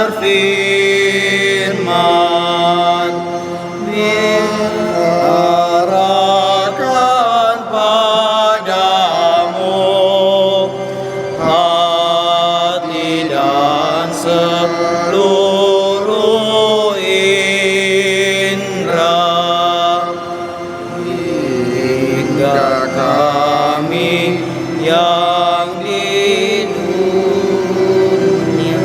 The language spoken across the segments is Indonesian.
berfirman, arahkan padamu hati dan seluruh indera, hingga kami yang di dunia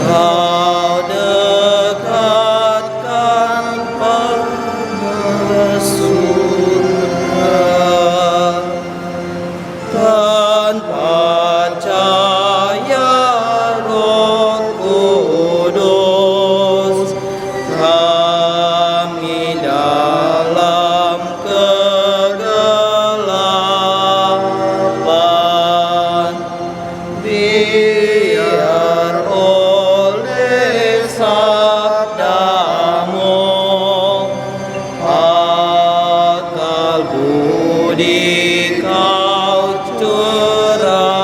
Kau dekatkan pada surga. Tanpa cahaya Roh Kudus, kami dalam kegelapan. Biar oleh sabdamu akal budi Kau curahkan,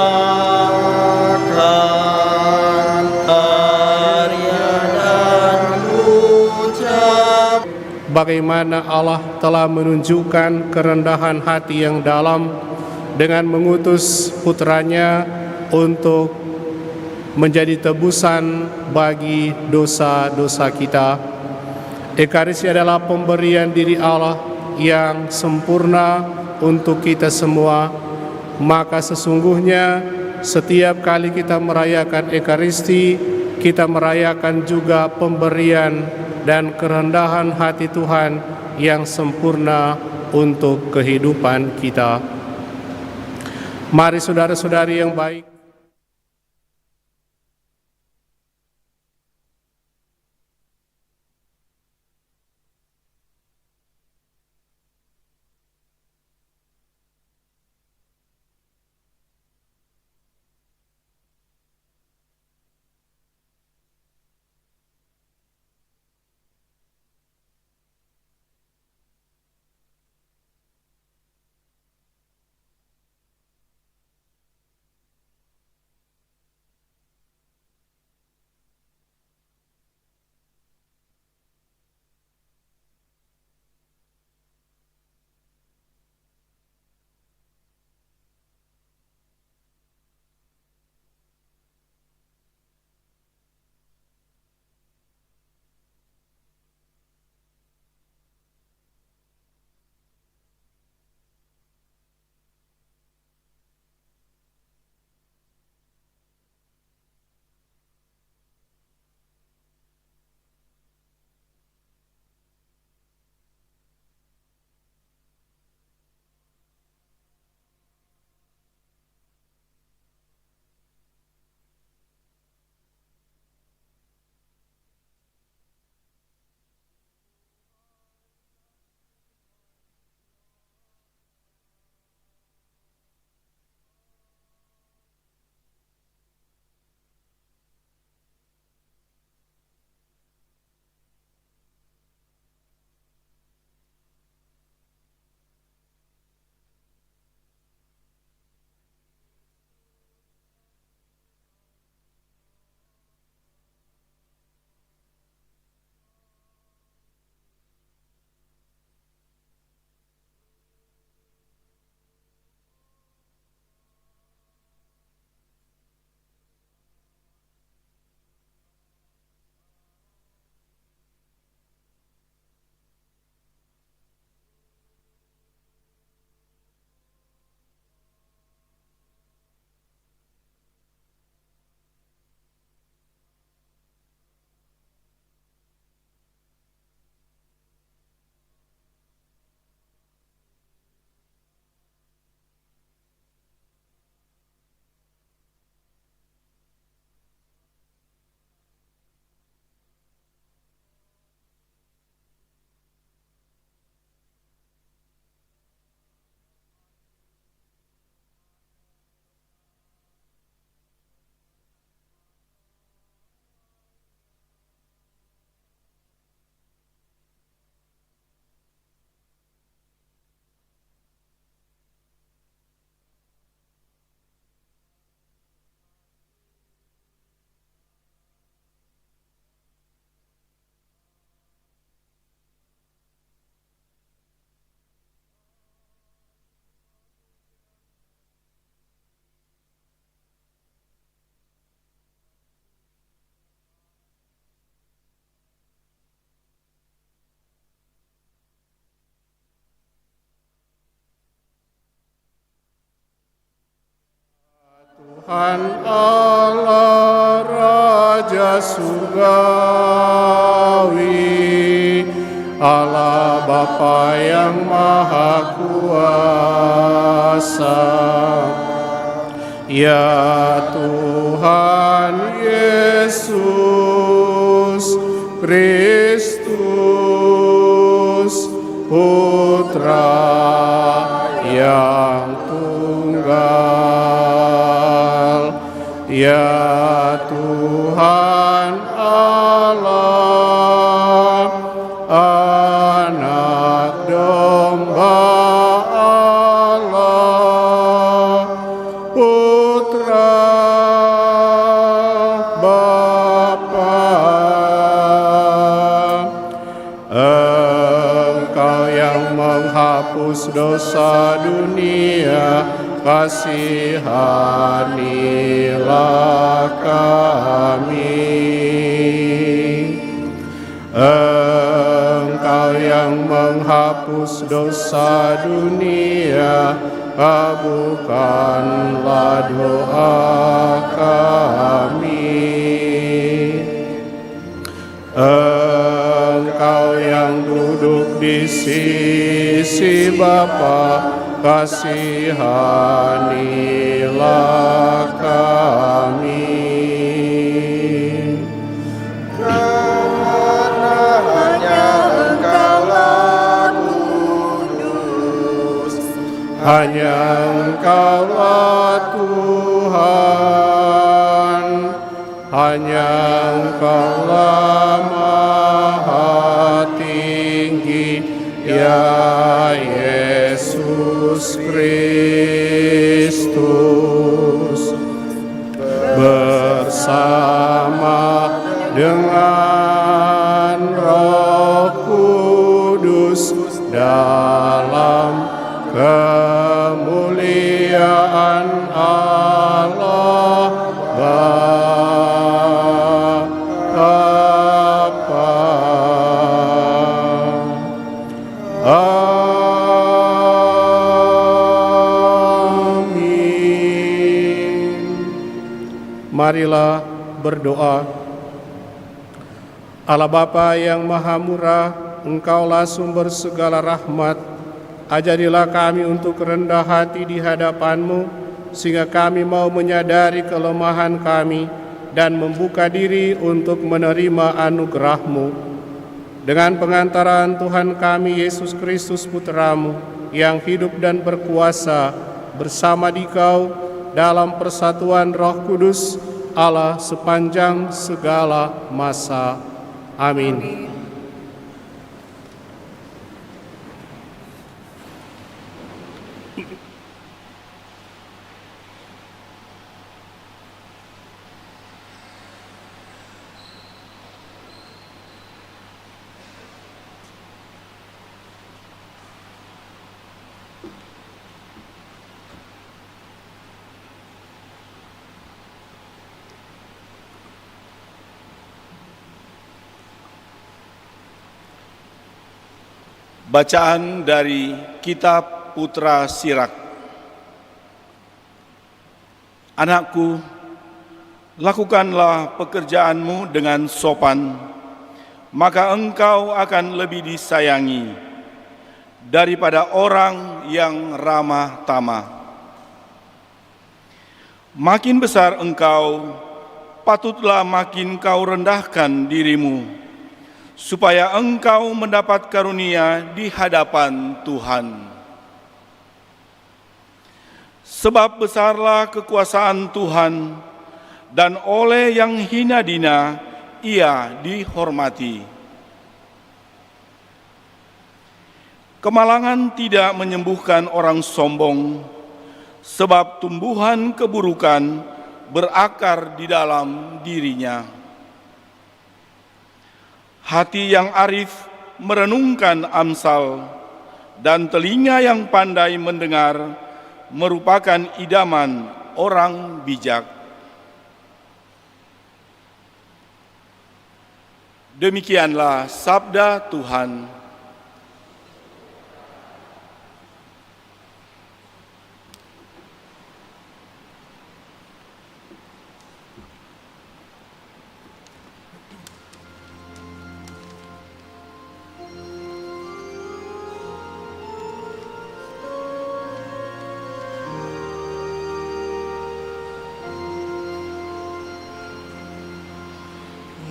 karya dan ucap. Bagaimana Allah telah menunjukkan kerendahan hati yang dalam dengan mengutus putranya untuk menjadi tebusan bagi dosa-dosa kita. Ekaristi adalah pemberian diri Allah yang sempurna untuk kita semua. Maka sesungguhnya setiap kali kita merayakan Ekaristi, kita merayakan juga pemberian dan kerendahan hati Tuhan yang sempurna untuk kehidupan kita. Mari saudara-saudari yang baik, Tuhan Allah Raja Surgawi, Allah Bapa yang Maha Kuasa, ya Tuhan Yesus Kristus, Putra yang tunggal, ya Tuhan Allah, Anak Domba Allah, Putra Bapa. Engkau yang menghapus dosa dunia, kasihanilah kami. Engkau yang menghapus dosa dunia, kabulkanlah doa kami. Engkau yang duduk di sisi Bapa, kasihanilah kami. Karena hanya Engkaulah kudus, Hanya Engkaulah Tuhan, hanya Engkaulah Maha Tinggi, ya Yesus Kristus, bersama dengan Roh Kudus dalam kemuliaan Allah Bapa. Amin. Marilah berdoa. Allah Bapa yang Maha Murah, Engkaulah sumber segala rahmat. Ajarilah kami untuk rendah hati di hadapan-Mu, sehingga kami mau menyadari kelemahan kami dan membuka diri untuk menerima anugerah-Mu. Dengan pengantaran Tuhan kami Yesus Kristus Putra-Mu, yang hidup dan berkuasa bersama Dikau dalam persatuan Roh Kudus, Allah sepanjang segala masa. Amin. Bacaan dari Kitab Putra Sirak. Anakku, lakukanlah pekerjaanmu dengan sopan, maka engkau akan lebih disayangi daripada orang yang ramah tamah. Makin besar engkau, patutlah makin kau rendahkan dirimu, supaya engkau mendapat karunia di hadapan Tuhan. Sebab besarlah kekuasaan Tuhan, dan oleh yang hina dina ia dihormati. Kemalangan tidak menyembuhkan orang sombong, sebab tumbuhan keburukan berakar di dalam dirinya. Hati yang arif merenungkan Amsal, dan telinga yang pandai mendengar merupakan idaman orang bijak. Demikianlah sabda Tuhan.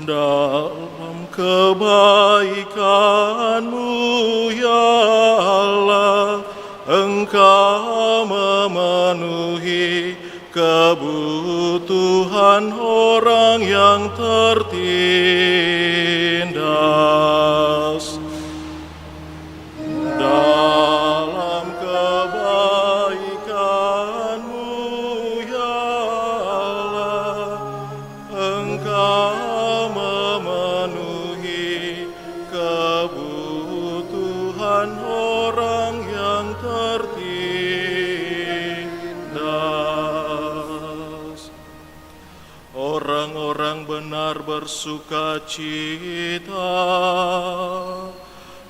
Dalam kebaikan-Mu ya Allah, Engkau memenuhi kebutuhan orang yang tertindas. Dalam kebaikan-Mu ya Allah, Engkau memenuhi kebutuhan orang yang tertindas. Orang-orang benar bersuka cita,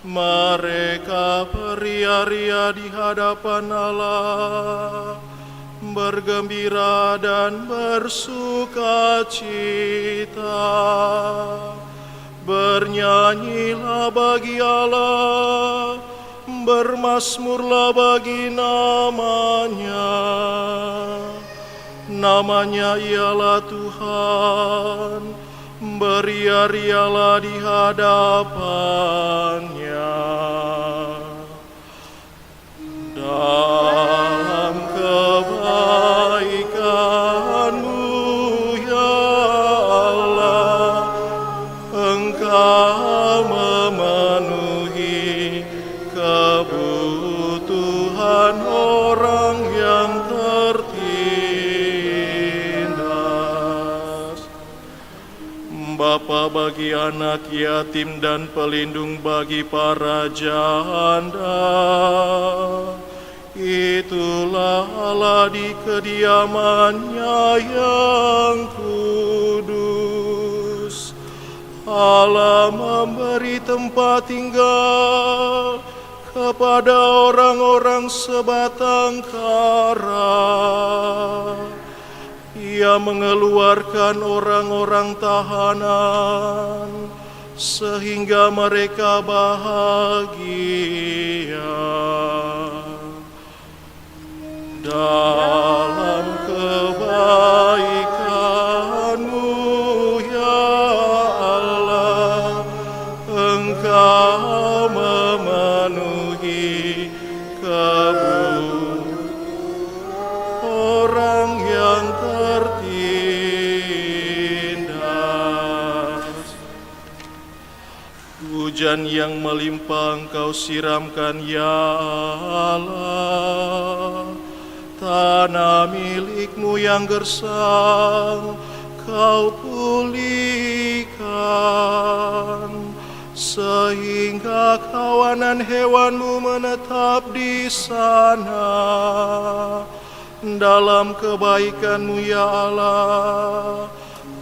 mereka beria-ria di hadapan Allah, bergembira dan bersuka cita. Bernyanyilah bagi Allah, bermazmurlah bagi namanya. Namanya ialah Tuhan, beria-rialah di hadapannya. Dalam kebaikan-Mu ya Allah, Engkau memenuhi kebutuhan orang yang tertindas. Bapa bagi anak yatim dan pelindung bagi para janda, itulah Allah di kediamannya yang kudus. Allah memberi tempat tinggal kepada orang-orang sebatang kara. Ia mengeluarkan orang-orang tahanan sehingga mereka bahagia. Dalam kebaikan-Mu ya Allah, Engkau memenuhi kebutuhan orang yang tertindas. Hujan yang melimpah Engkau siramkan ya Allah, tanah milik-Mu yang gersang Kau pulihkan, sehingga kawanan hewan-Mu menetap di sana. Dalam kebaikan-Mu ya Allah,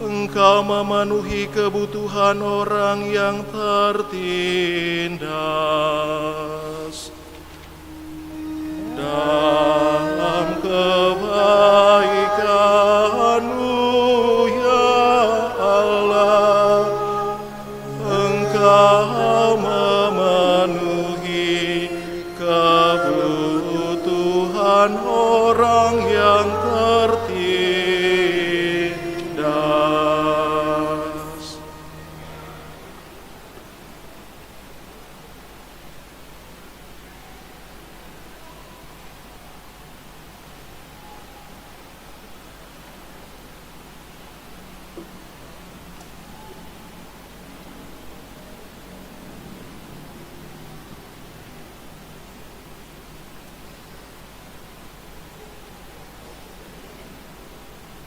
Engkau memenuhi kebutuhan orang yang tertindas. Dalam kebaikan-Mu ya Allah, Engkau memenuhi kebutuhan orang yang tertindas.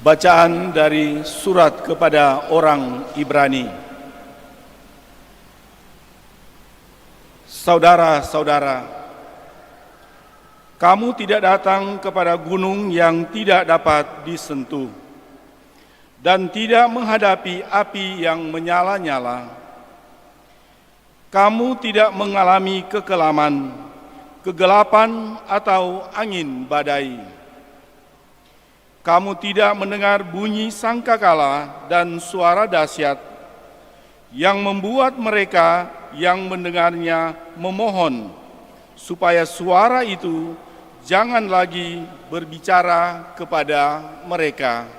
Bacaan dari surat kepada orang Ibrani. Saudara-saudara, kamu tidak datang kepada gunung yang tidak dapat disentuh dan tidak menghadapi api yang menyala-nyala. Kamu tidak mengalami kekelaman, kegelapan atau angin badai. Kamu tidak mendengar bunyi sangkakala dan suara dahsyat yang membuat mereka yang mendengarnya memohon supaya suara itu jangan lagi berbicara kepada mereka.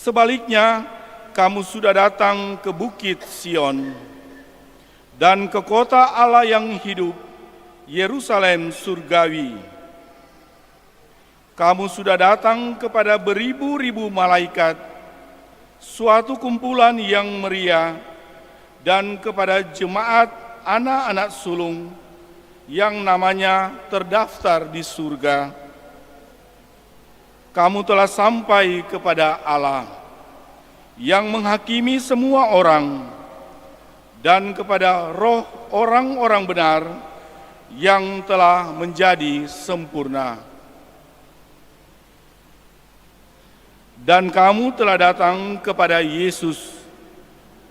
Sebaliknya, kamu sudah datang ke Bukit Sion dan ke kota Allah yang hidup, Yerusalem surgawi. Kamu sudah datang kepada beribu-ribu malaikat, suatu kumpulan yang meriah, dan kepada jemaat anak-anak sulung yang namanya terdaftar di surga. Kamu telah sampai kepada Allah yang menghakimi semua orang, dan kepada roh orang-orang benar yang telah menjadi sempurna. Dan kamu telah datang kepada Yesus,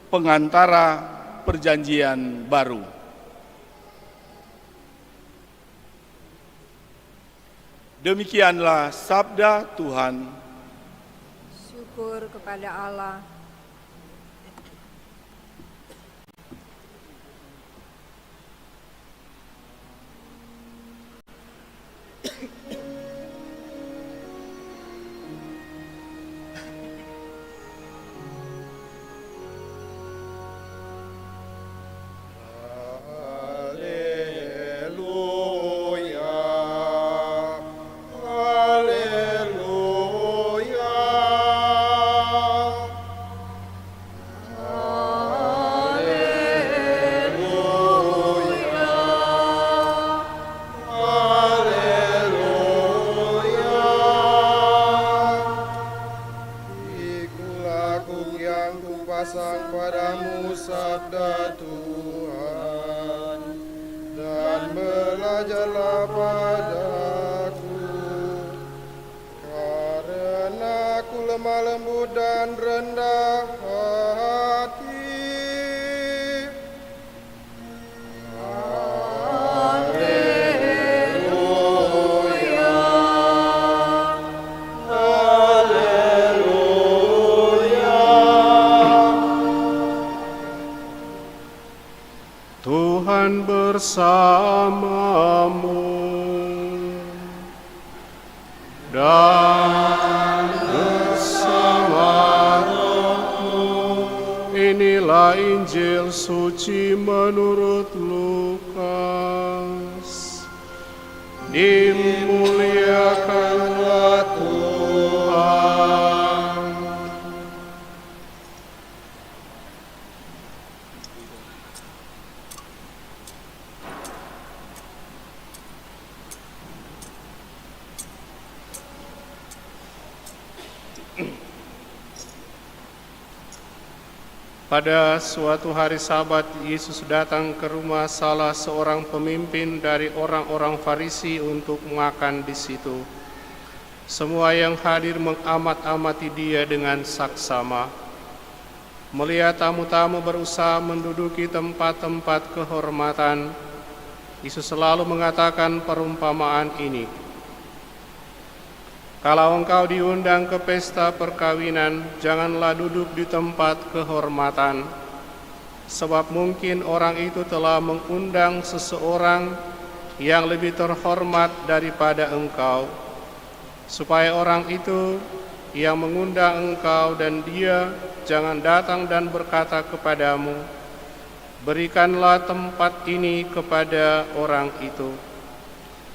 pengantara perjanjian baru. Demikianlah sabda Tuhan. Syukur kepada Allah. Tuhan bersamamu dan bersama rohmu. Inilah Injil suci menurut Lukas. Dimuliakanlah Tuhan. Pada suatu hari Sabat, Yesus datang ke rumah salah seorang pemimpin dari orang-orang Farisi untuk makan di situ. Semua yang hadir mengamat-amati dia dengan saksama. Melihat tamu-tamu berusaha menduduki tempat-tempat kehormatan, Yesus selalu mengatakan perumpamaan ini. Kalau engkau diundang ke pesta perkawinan, janganlah duduk di tempat kehormatan, sebab mungkin orang itu telah mengundang seseorang yang lebih terhormat daripada engkau, supaya orang itu yang mengundang engkau dan dia jangan datang dan berkata kepadamu, berikanlah tempat ini kepada orang itu.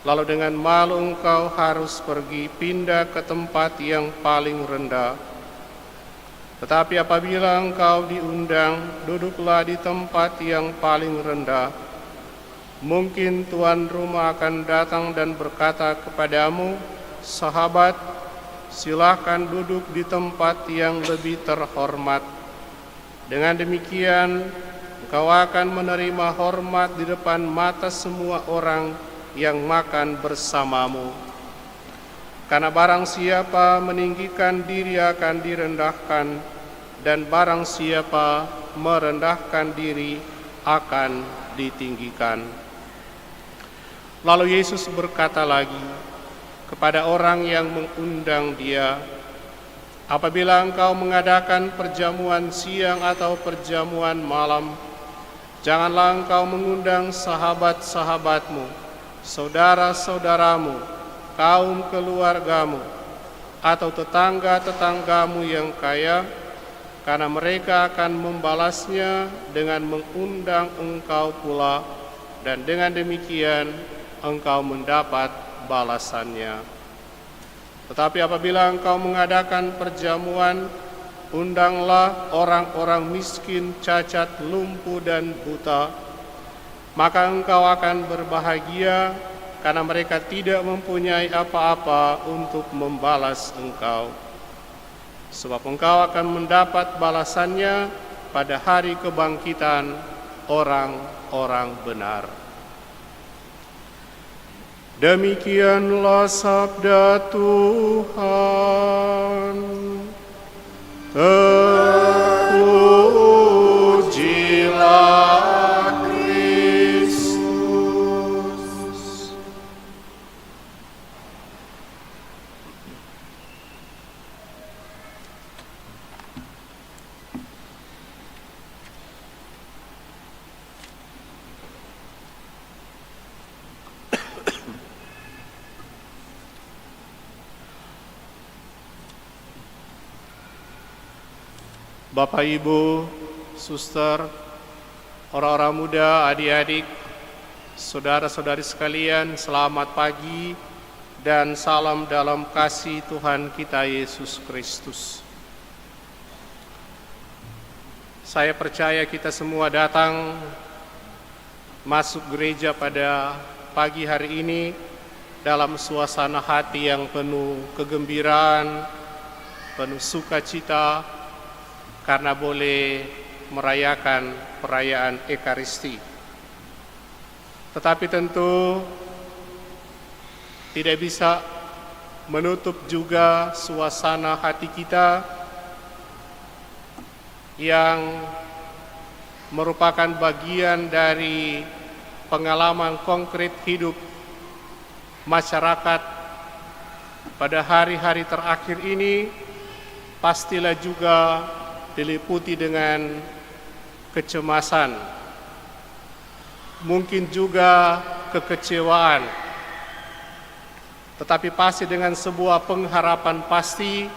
Lalu dengan malu engkau harus pergi pindah ke tempat yang paling rendah. Tetapi apabila engkau diundang, duduklah di tempat yang paling rendah. Mungkin tuan rumah akan datang dan berkata kepadamu, sahabat, silakan duduk di tempat yang lebih terhormat. Dengan demikian, engkau akan menerima hormat di depan mata semua orang yang makan bersamamu. Karena barang siapa meninggikan diri akan direndahkan, dan barang siapa merendahkan diri akan ditinggikan. Lalu Yesus berkata lagi kepada orang yang mengundang dia, apabila engkau mengadakan perjamuan siang atau perjamuan malam, janganlah engkau mengundang sahabat-sahabatmu, saudara-saudaramu, kaum keluargamu, atau tetangga-tetanggamu yang kaya, karena mereka akan membalasnya dengan mengundang engkau pula, dan dengan demikian engkau mendapat balasannya. Tetapi apabila engkau mengadakan perjamuan, undanglah orang-orang miskin, cacat, lumpuh, dan buta, maka engkau akan berbahagia, karena mereka tidak mempunyai apa-apa untuk membalas engkau. Sebab engkau akan mendapat balasannya pada hari kebangkitan orang-orang benar. Demikianlah sabda Tuhan. Terpujilah Kristus. Bapak, Ibu, suster, orang-orang muda, adik-adik, saudara-saudari sekalian, selamat pagi dan salam dalam kasih Tuhan kita Yesus Kristus. Saya percaya kita semua datang masuk gereja pada pagi hari ini dalam suasana hati yang penuh kegembiraan, penuh sukacita, karena boleh merayakan perayaan Ekaristi. Tetapi tentu tidak bisa menutup juga suasana hati kita yang merupakan bagian dari pengalaman konkret hidup masyarakat pada hari-hari terakhir ini, pastilah juga diliputi dengan kecemasan, mungkin juga kekecewaan, tetapi pasti dengan sebuah pengharapan pasti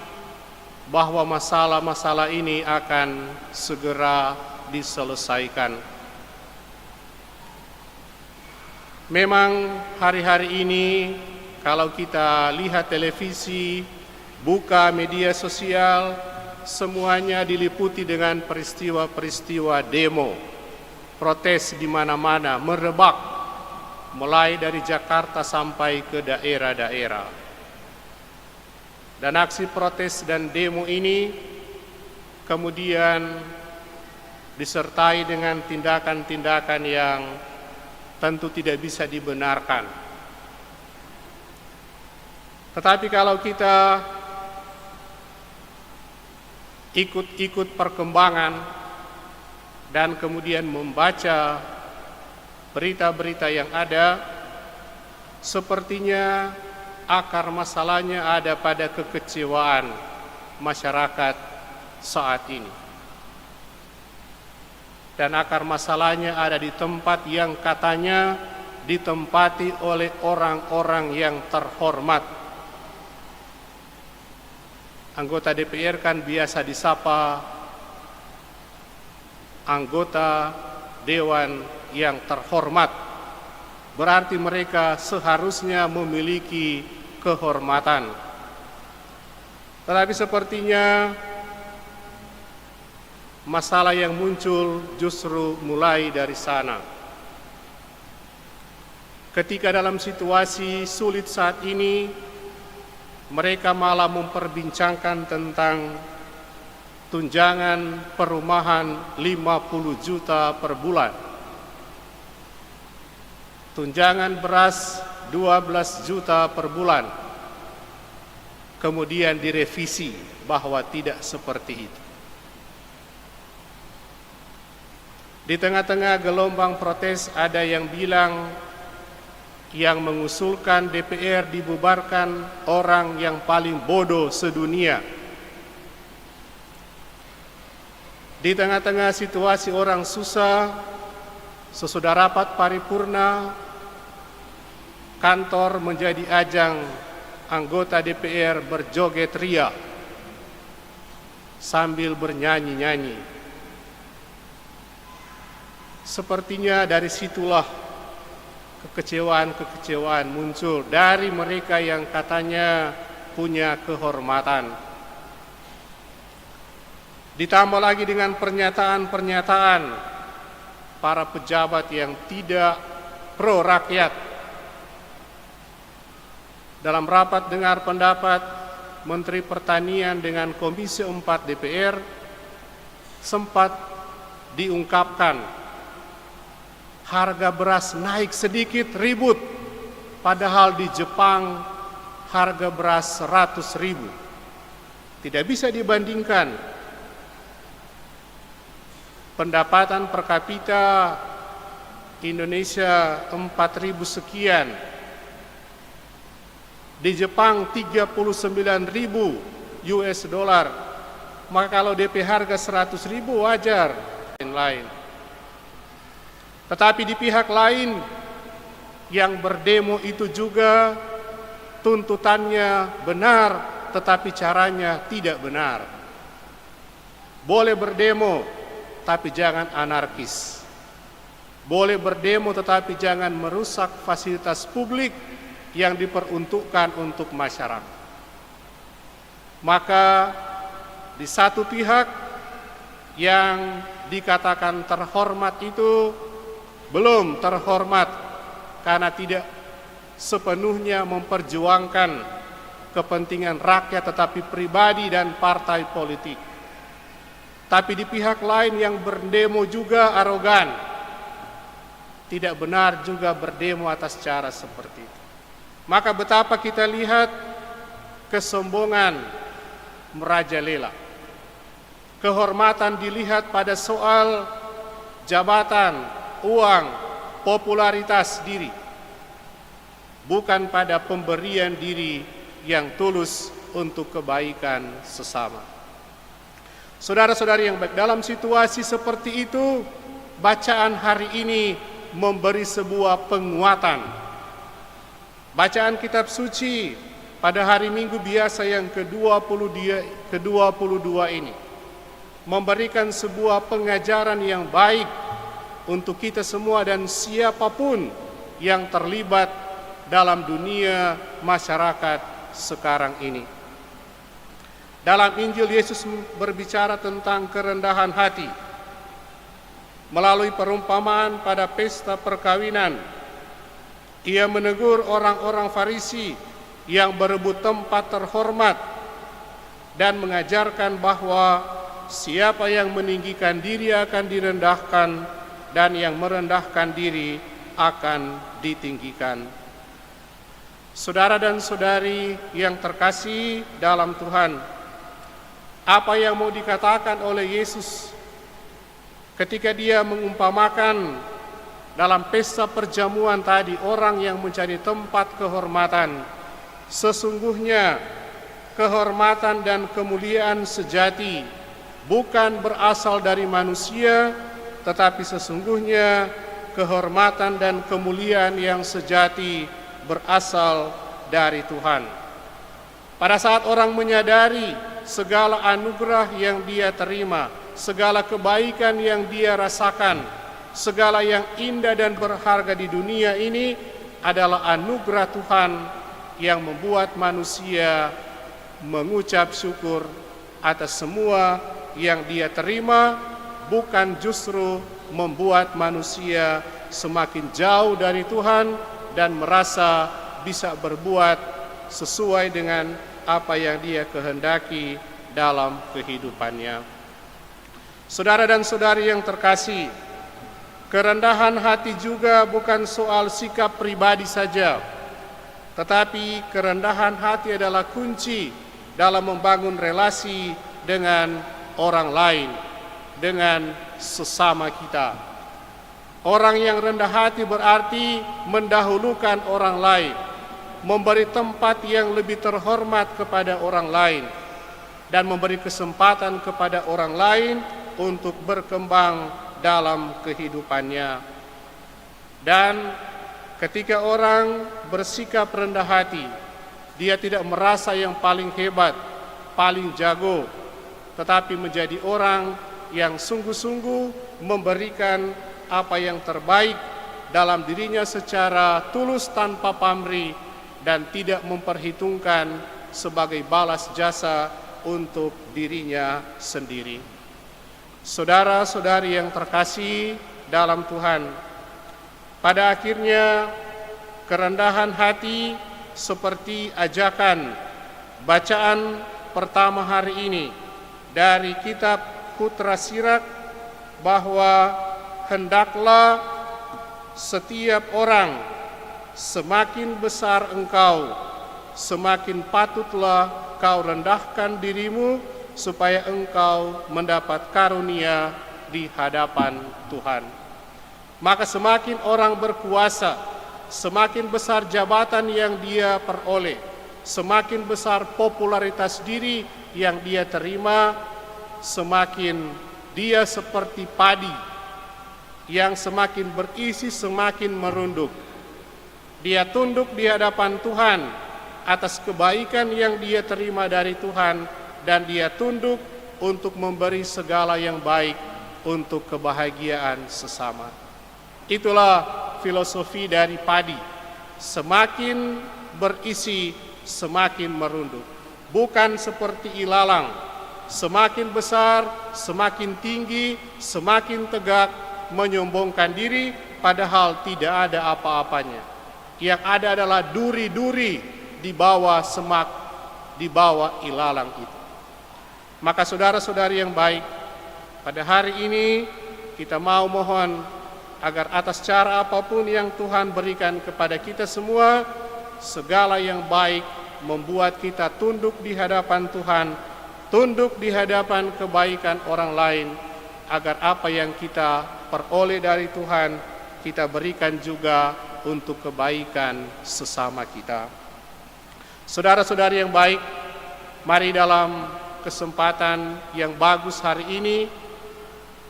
bahwa masalah-masalah ini akan segera diselesaikan. Memang hari-hari ini kalau kita lihat televisi, buka media sosial, semuanya diliputi dengan peristiwa-peristiwa demo, protes di mana-mana, merebak, mulai dari Jakarta sampai ke daerah-daerah. Dan aksi protes dan demo ini kemudian disertai dengan tindakan-tindakan yang tentu tidak bisa dibenarkan. Tetapi kalau kita ikut-ikut perkembangan dan kemudian membaca berita-berita yang ada, sepertinya akar masalahnya ada pada kekecewaan masyarakat saat ini. Dan akar masalahnya ada di tempat yang katanya ditempati oleh orang-orang yang terhormat. Anggota DPR kan biasa disapa anggota dewan yang terhormat. Berarti mereka seharusnya memiliki kehormatan. Tetapi sepertinya masalah yang muncul justru mulai dari sana. Ketika dalam situasi sulit saat ini, mereka malah memperbincangkan tentang tunjangan perumahan 50 juta per bulan, tunjangan beras 12 juta per bulan, kemudian direvisi bahwa tidak seperti itu. Di tengah-tengah gelombang protes ada yang bilang yang mengusulkan DPR dibubarkan orang yang paling bodoh sedunia. Di tengah-tengah situasi orang susah, sesudah rapat paripurna, kantor menjadi ajang anggota DPR berjoget ria sambil bernyanyi-nyanyi. Sepertinya dari situlah kekecewaan muncul dari mereka yang katanya punya kehormatan. Ditambah lagi dengan pernyataan-pernyataan para pejabat yang tidak pro rakyat. Dalam rapat dengar pendapat Menteri Pertanian dengan Komisi 4 DPR sempat diungkapkan harga beras naik sedikit ribut, padahal di Jepang harga beras 100.000. Tidak bisa dibandingkan. Pendapatan per kapita Indonesia 4.000 sekian. Di Jepang 39.000 US dollar. Maka kalau DP harga 100.000 wajar. Lain. Tetapi di pihak lain yang berdemo itu juga tuntutannya benar, tetapi caranya tidak benar. Boleh berdemo, tapi jangan anarkis. Boleh berdemo, tetapi jangan merusak fasilitas publik yang diperuntukkan untuk masyarakat. Maka di satu pihak yang dikatakan terhormat itu belum terhormat karena tidak sepenuhnya memperjuangkan kepentingan rakyat tetapi pribadi dan partai politik. Tapi di pihak lain yang berdemo juga arogan. Tidak benar juga berdemo atas cara seperti itu. Maka betapa kita lihat kesombongan merajalela. Kehormatan dilihat pada soal jabatan, uang, popularitas diri. Bukan pada pemberian diri yang tulus untuk kebaikan sesama. Saudara-saudari yang baik, dalam situasi seperti itu, bacaan hari ini memberi sebuah penguatan. Bacaan kitab suci pada hari Minggu biasa yang ke-22 ini memberikan sebuah pengajaran yang baik untuk kita semua dan siapapun yang terlibat dalam dunia masyarakat sekarang ini. Dalam Injil Yesus berbicara tentang kerendahan hati melalui perumpamaan pada pesta perkawinan. Ia menegur orang-orang Farisi yang berebut tempat terhormat dan mengajarkan bahwa siapa yang meninggikan diri akan direndahkan dan yang merendahkan diri akan ditinggikan. Saudara dan saudari yang terkasih dalam Tuhan, apa yang mau dikatakan oleh Yesus ketika dia mengumpamakan dalam pesta perjamuan tadi orang yang mencari tempat kehormatan? Sesungguhnya kehormatan dan kemuliaan sejati bukan berasal dari manusia, tetapi sesungguhnya kehormatan dan kemuliaan yang sejati berasal dari Tuhan. Pada saat orang menyadari segala anugerah yang dia terima, segala kebaikan yang dia rasakan, segala yang indah dan berharga di dunia ini adalah anugerah Tuhan yang membuat manusia mengucap syukur atas semua yang dia terima, bukan justru membuat manusia semakin jauh dari Tuhan dan merasa bisa berbuat sesuai dengan apa yang dia kehendaki dalam kehidupannya. Saudara dan saudari yang terkasih, kerendahan hati juga bukan soal sikap pribadi saja, tetapi kerendahan hati adalah kunci dalam membangun relasi dengan orang lain, dengan sesama kita. Orang yang rendah hati berarti mendahulukan orang lain, memberi tempat yang lebih terhormat kepada orang lain, dan memberi kesempatan kepada orang lain untuk berkembang dalam kehidupannya. Dan ketika orang bersikap rendah hati, Dia tidak merasa yang paling hebat, paling jago, tetapi menjadi orang yang sungguh-sungguh memberikan apa yang terbaik dalam dirinya secara tulus tanpa pamrih dan tidak memperhitungkan sebagai balas jasa untuk dirinya sendiri. Saudara-saudari yang terkasih dalam Tuhan, pada akhirnya kerendahan hati seperti ajakan bacaan pertama hari ini dari kitab Putra Sirak, bahwa hendaklah setiap orang semakin besar engkau, semakin patutlah kau rendahkan dirimu supaya engkau mendapat karunia di hadapan Tuhan. Maka semakin orang berkuasa, semakin besar jabatan yang dia peroleh, semakin besar popularitas diri yang dia terima, semakin dia seperti padi yang semakin berisi semakin merunduk. Dia tunduk di hadapan Tuhan atas kebaikan yang dia terima dari Tuhan, dan dia tunduk untuk memberi segala yang baik untuk kebahagiaan sesama. Itulah filosofi dari padi. Semakin berisi, semakin merunduk. Bukan seperti ilalang, semakin besar, semakin tinggi, semakin tegak, menyombongkan diri, padahal tidak ada apa-apanya. Yang ada adalah duri-duri di bawah semak, di bawah ilalang itu. Maka saudara-saudari yang baik, pada hari ini kita mau mohon agar atas cara apapun yang Tuhan berikan kepada kita semua, segala yang baik membuat kita tunduk di hadapan Tuhan, tunduk di hadapan kebaikan orang lain, agar apa yang kita peroleh dari Tuhan, kita berikan juga untuk kebaikan sesama kita. Saudara-saudari yang baik, mari dalam kesempatan yang bagus hari ini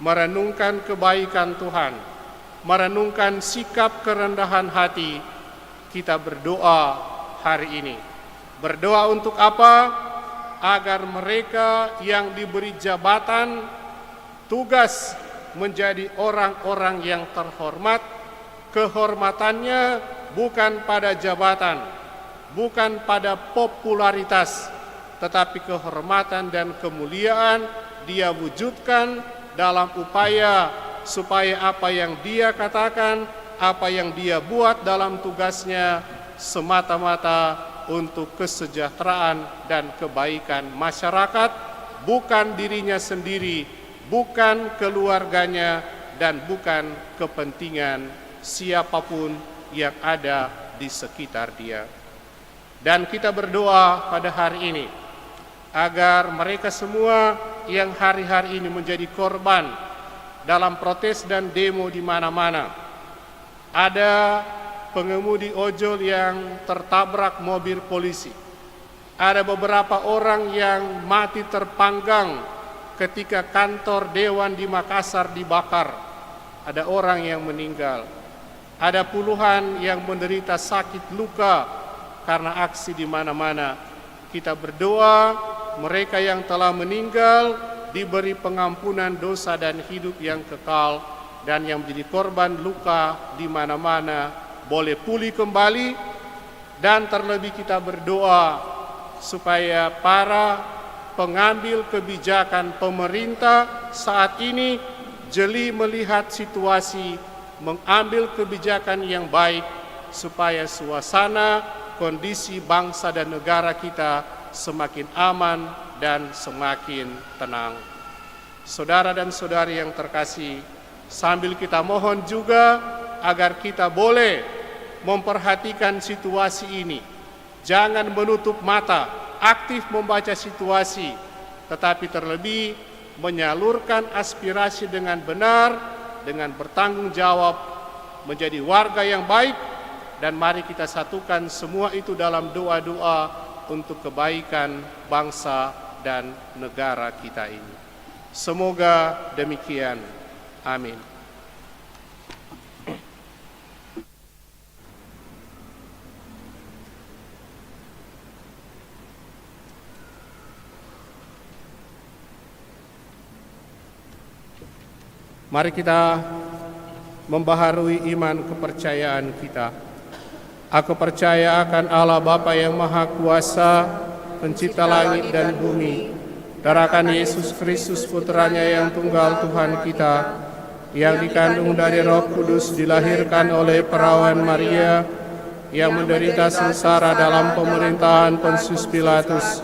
merenungkan kebaikan Tuhan, merenungkan sikap kerendahan hati. Kita berdoa hari ini. Berdoa untuk apa? Agar mereka yang diberi jabatan, tugas menjadi orang-orang yang terhormat, kehormatannya bukan pada jabatan, bukan pada popularitas, tetapi kehormatan dan kemuliaan dia wujudkan dalam upaya supaya apa yang dia katakan, apa yang dia buat dalam tugasnya semata-mata untuk kesejahteraan dan kebaikan masyarakat, bukan dirinya sendiri, bukan keluarganya, dan bukan kepentingan siapapun yang ada di sekitar dia. Dan kita berdoa pada hari ini agar mereka semua yang hari-hari ini menjadi korban dalam protes dan demo di mana-mana. Ada pengemudi ojol yang tertabrak mobil polisi. Ada beberapa orang yang mati terpanggang ketika kantor dewan di Makassar dibakar. Ada orang yang meninggal. Ada puluhan yang menderita sakit luka karena aksi di mana-mana. Kita berdoa mereka yang telah meninggal diberi pengampunan dosa dan hidup yang kekal, dan yang menjadi korban luka di mana-mana boleh pulih kembali. Dan terlebih kita berdoa supaya para pengambil kebijakan pemerintah saat ini jeli melihat situasi, mengambil kebijakan yang baik supaya suasana kondisi bangsa dan negara kita semakin aman dan semakin tenang. Saudara dan saudari yang terkasih, sambil kita mohon juga agar kita boleh memperhatikan situasi ini. Jangan menutup mata, aktif membaca situasi, tetapi terlebih menyalurkan aspirasi dengan benar, dengan bertanggung jawab, menjadi warga yang baik. Dan mari kita satukan semua itu dalam doa-doa untuk kebaikan bangsa dan negara kita ini. Semoga demikian. Amin. Mari kita membaharui iman kepercayaan kita. Aku percaya akan Allah Bapa yang Maha Kuasa, pencipta langit dan bumi, dan akan Yesus Kristus putranya yang tunggal Tuhan kita, yang dikandung dari Roh Kudus, dilahirkan oleh perawan Maria, yang menderita sengsara dalam pemerintahan Pontius Pilatus,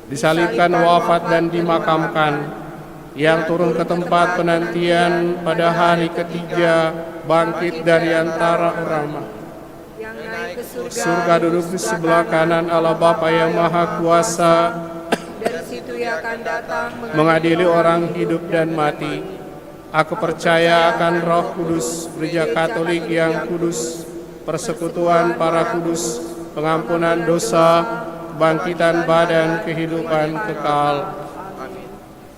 disalibkan, wafat dan dimakamkan, yang turun ke tempat penantian pada hari ketiga, bangkit dari antara orang, yang naik ke surga, duduk di sebelah kanan Allah Bapa yang Maha Kuasa, dari situ ia akan datang mengadili orang hidup dan mati. Aku percaya akan Roh Kudus, Gereja Katolik yang kudus, persekutuan para kudus, pengampunan dosa, kebangkitan badan, kehidupan kekal.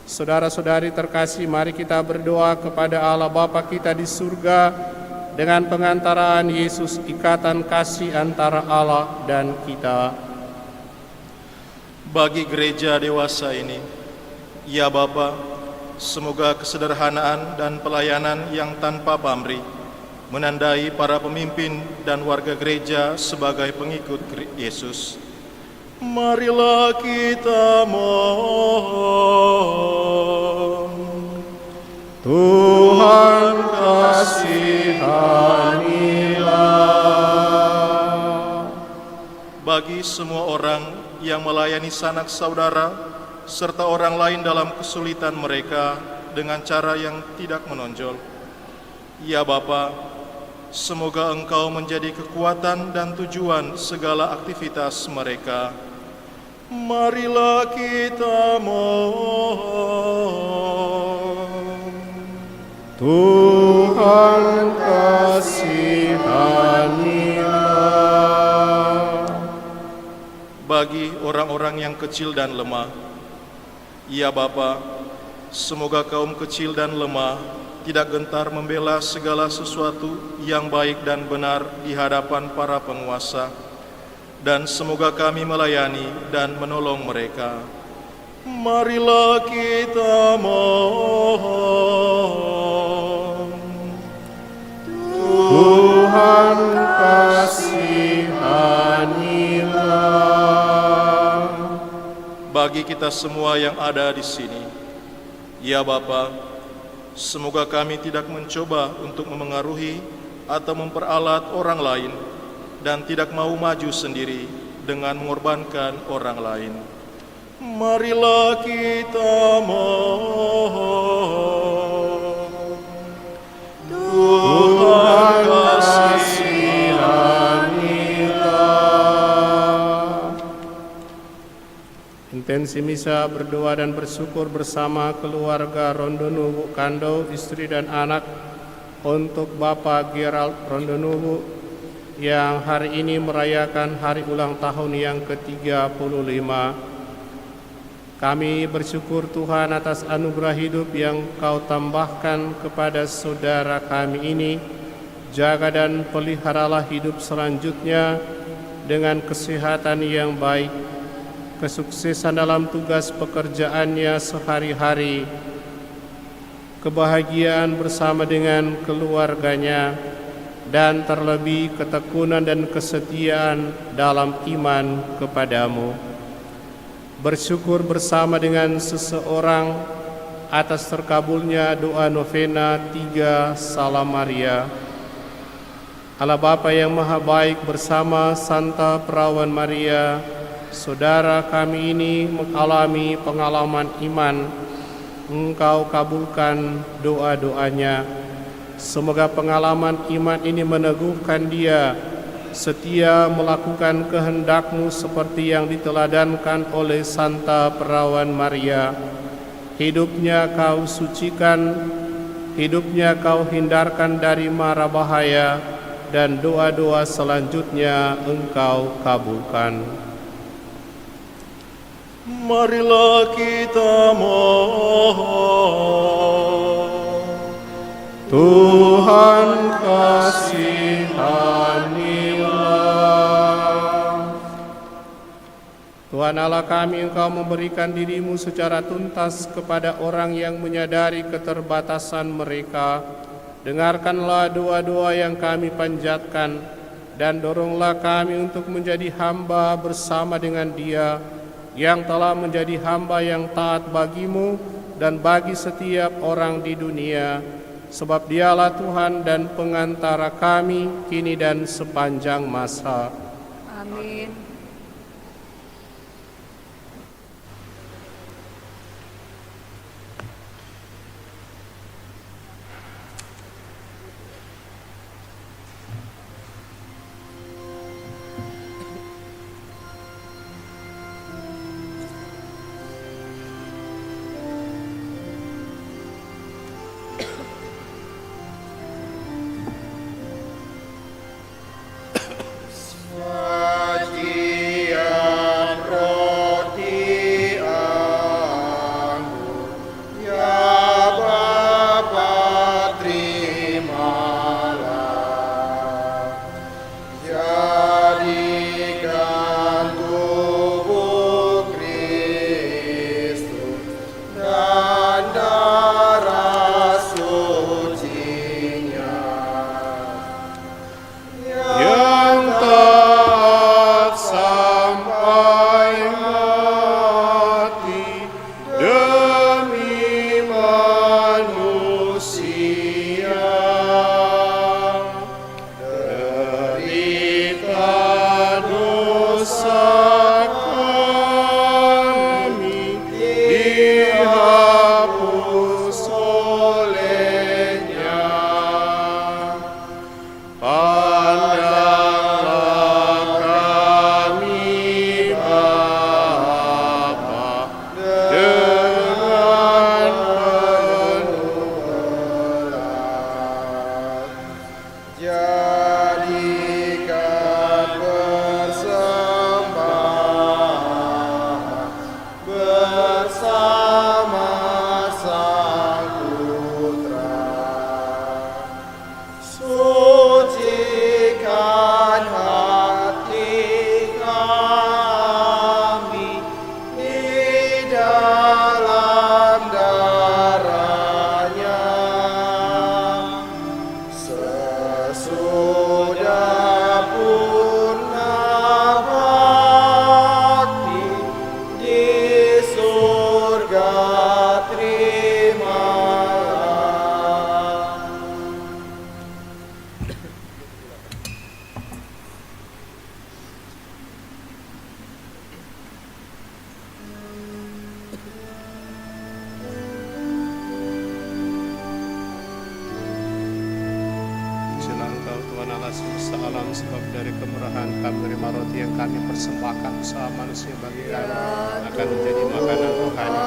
Saudara-saudari terkasih, mari kita berdoa kepada Allah Bapa kita di surga dengan pengantaraan Yesus, ikatan kasih antara Allah dan kita. Bagi gereja dewasa ini, ya Bapa, semoga kesederhanaan dan pelayanan yang tanpa pamrih menandai para pemimpin dan warga gereja sebagai pengikut Yesus. Marilah kita mohon. Tuhan kasihanilah. Bagi semua orang yang melayani sanak saudara serta orang lain dalam kesulitan mereka dengan cara yang tidak menonjol, ya Bapa, semoga Engkau menjadi kekuatan dan tujuan segala aktivitas mereka. Marilah kita mohon. Tuhan kasihanilah. Bagi orang-orang yang kecil dan lemah, ya Bapa, semoga kaum kecil dan lemah tidak gentar membela segala sesuatu yang baik dan benar di hadapan para penguasa, dan semoga kami melayani dan menolong mereka. Marilah kita mohon. Tuhan kasihanilah. Bagi kita semua yang ada di sini, ya Bapa, semoga kami tidak mencoba untuk memengaruhi atau memperalat orang lain dan tidak mau maju sendiri dengan mengorbankan orang lain. Marilah kita mohon. Tuhan kasihanilah. Intensi misa berdoa dan bersyukur bersama keluarga Rondonuwu Kando, istri dan anak, untuk Bapak Gerald Rondonuwu yang hari ini merayakan hari ulang tahun yang ke-35. Kami bersyukur Tuhan atas anugerah hidup yang Kau tambahkan kepada saudara kami ini. Jaga dan peliharalah hidup selanjutnya dengan kesehatan yang baik, kesuksesan dalam tugas pekerjaannya sehari-hari, kebahagiaan bersama dengan keluarganya, dan terlebih ketekunan dan kesetiaan dalam iman kepadamu. Bersyukur bersama dengan seseorang atas terkabulnya doa novena 3 Salam Maria. Allah Bapa yang Maha Baik, bersama Santa Perawan Maria, saudara kami ini mengalami pengalaman iman. Engkau kabulkan doa-doanya. Semoga pengalaman iman ini meneguhkan dia setia melakukan kehendak-Mu seperti yang diteladankan oleh Santa Perawan Maria. Hidupnya Kau sucikan, hidupnya Kau hindarkan dari mara bahaya, dan doa-doa selanjutnya Engkau kabulkan. Marilah kita mohon. Tuhan kasihanilah. Tuhan Tuhan Allah kami, Engkau memberikan dirimu secara tuntas kepada orang yang menyadari keterbatasan mereka. Dengarkanlah doa-doa yang kami panjatkan, dan doronglah kami untuk menjadi hamba bersama dengan dia, yang telah menjadi hamba yang taat bagimu dan bagi setiap orang di dunia. Sebab dialah Tuhan dan pengantara kami, kini dan sepanjang masa. Amin. Sebab dari kemurahan kami menerima roti yang kami persembahkan usaha manusia bagi kami akan menjadi makanan rohani.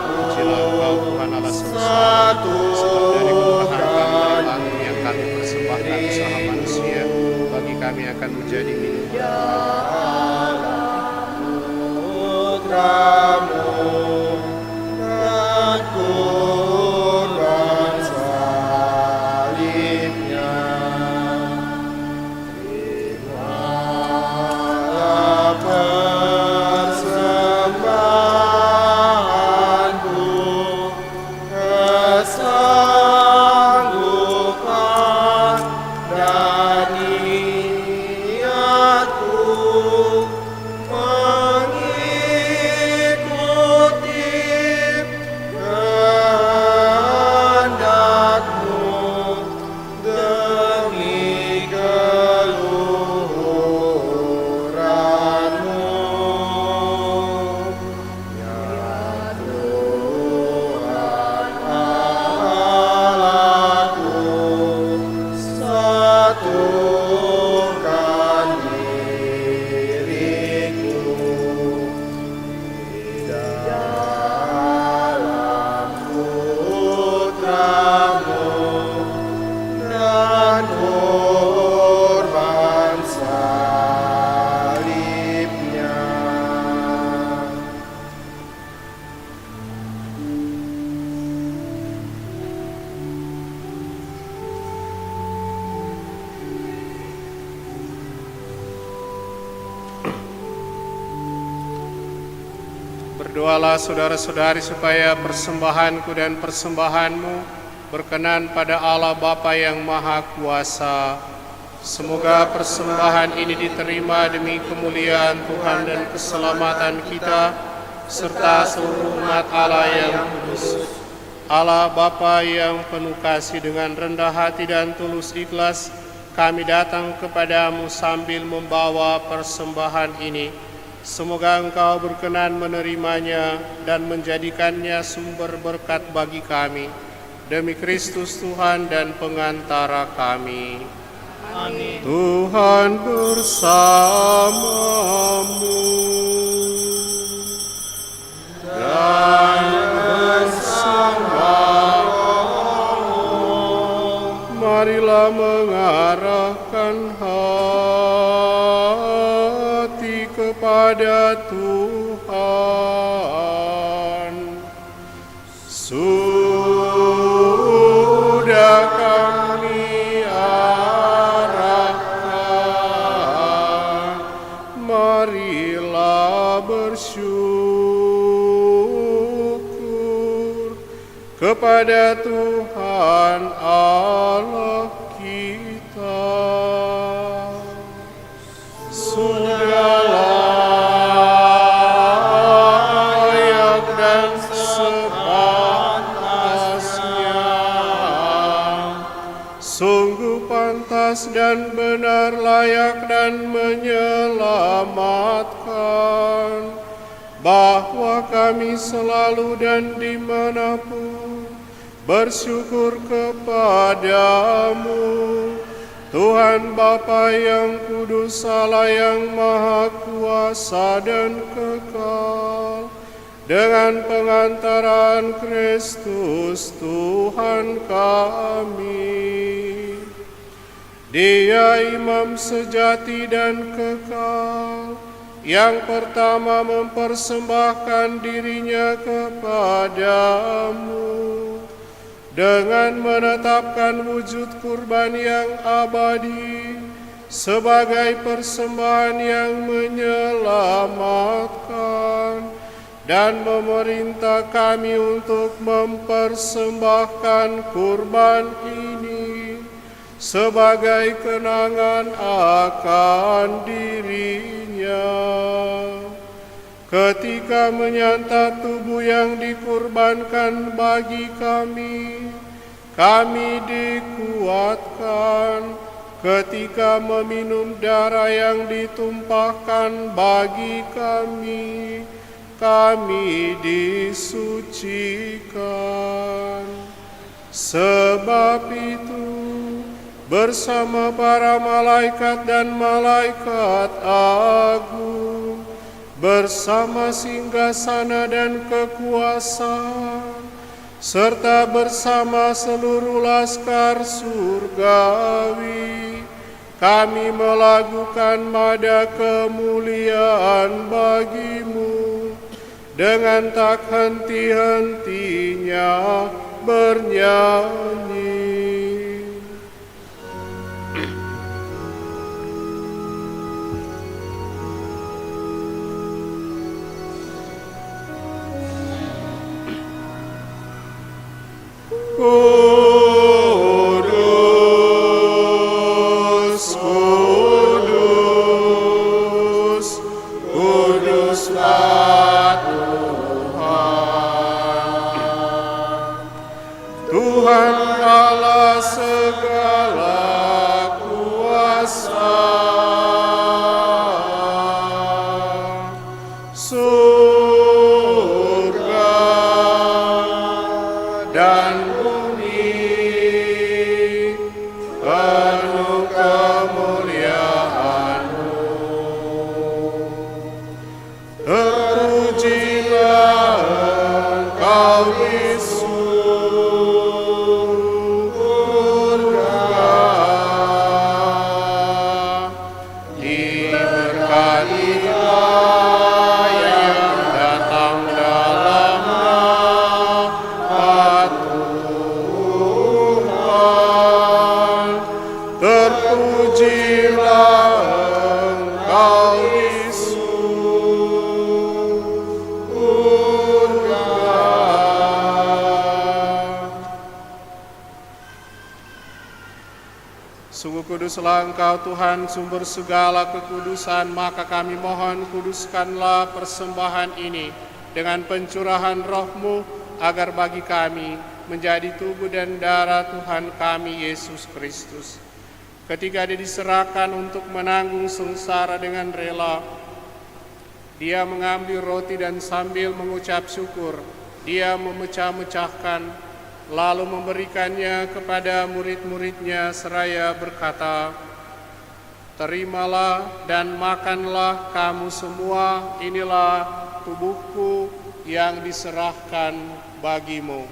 Pujilah Engkau Tuhan Allah semesta, sebab dari kemurahan kami menerima yang kami persembahkan usaha manusia bagi kami akan menjadi minuman. Putramu dan kurban salibnya, terimalah persembahanku, kesanggupan dan ia Berdoalah saudara-saudari supaya persembahanku dan persembahanmu berkenan pada Allah Bapa yang Maha Kuasa. Semoga persembahan ini diterima demi kemuliaan Tuhan dan keselamatan kita, serta seluruh umat Allah yang kudus. Allah Bapa yang penuh kasih, dengan rendah hati dan tulus ikhlas, kami datang kepadamu sambil membawa persembahan ini. Semoga Engkau berkenan menerimanya dan menjadikannya sumber berkat bagi kami. Demi Kristus Tuhan dan pengantara kami. Amin. Tuhan bersamamu dan bersama rohmu. Marilah mengarahkan hati kepada Tuhan. Sudah kami arahkan, marilah bersyukur kepada Tuhan Allah kita. Sudah layak dan sepantasnya, sungguh pantas dan benar, layak dan menyelamatkan, bahwa kami selalu dan dimanapun bersyukur kepadamu, Tuhan Bapa yang kudus, Allah yang maha kuasa dan kekal, dengan pengantaran Kristus Tuhan kami. Dia imam sejati dan kekal, yang pertama mempersembahkan dirinya kepadamu, dengan menetapkan wujud kurban yang abadi sebagai persembahan yang menyelamatkan, dan memerintah kami untuk mempersembahkan kurban ini sebagai kenangan akan dirinya. Ketika menyantap tubuh yang dikurbankan bagi kami dikuatkan. Ketika meminum darah yang ditumpahkan bagi kami disucikan. Sebab itu, bersama para malaikat dan malaikat agung, bersama singgasana dan kekuasaan, serta bersama seluruh laskar surgawi, kami melakukan nada kemuliaan bagimu, dengan tak henti-hentinya bernyanyi. Kudus, kudus, kuduslah Tuhan, Tuhan Allah segala kuasa. Surga dan penuh kemuliaan-Mu. Terpujilah Engkau di surga, diberkatilah yang datang dalam nama Tuhan. Terpujilah Engkau di surga. Sungguh kuduslah Engkau Tuhan, sumber segala kekudusan, maka kami mohon kuduskanlah persembahan ini dengan pencurahan Roh-Mu, agar bagi kami menjadi tubuh dan darah Tuhan kami Yesus Kristus. Ketika Dia diserahkan untuk menanggung sengsara dengan rela, Dia mengambil roti dan sambil mengucap syukur, Dia memecah-mecahkan, lalu memberikannya kepada murid-muridnya seraya berkata, "Terimalah dan makanlah kamu semua, inilah tubuhku yang diserahkan bagimu."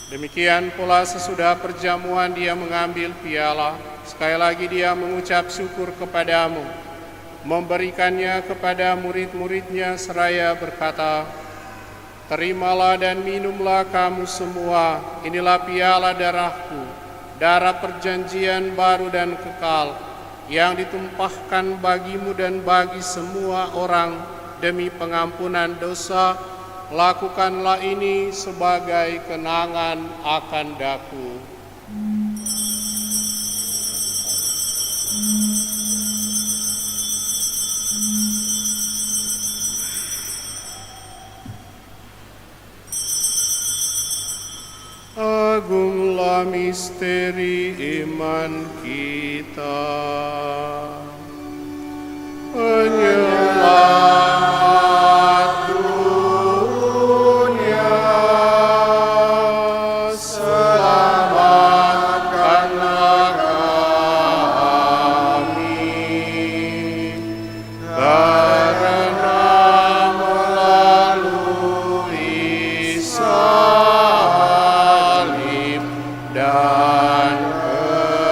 Demikian pula sesudah perjamuan Dia mengambil piala, sekali lagi Dia mengucap syukur kepadamu, memberikannya kepada murid-muridnya seraya berkata, "Terimalah dan minumlah kamu semua, inilah piala darahku, darah perjanjian baru dan kekal, yang ditumpahkan bagimu dan bagi semua orang demi pengampunan dosa. Lakukanlah ini sebagai kenangan akan daku." Agunglah misteri iman kita. Penyelamat dunia, selamatkanlah kami, karena melalui salib dan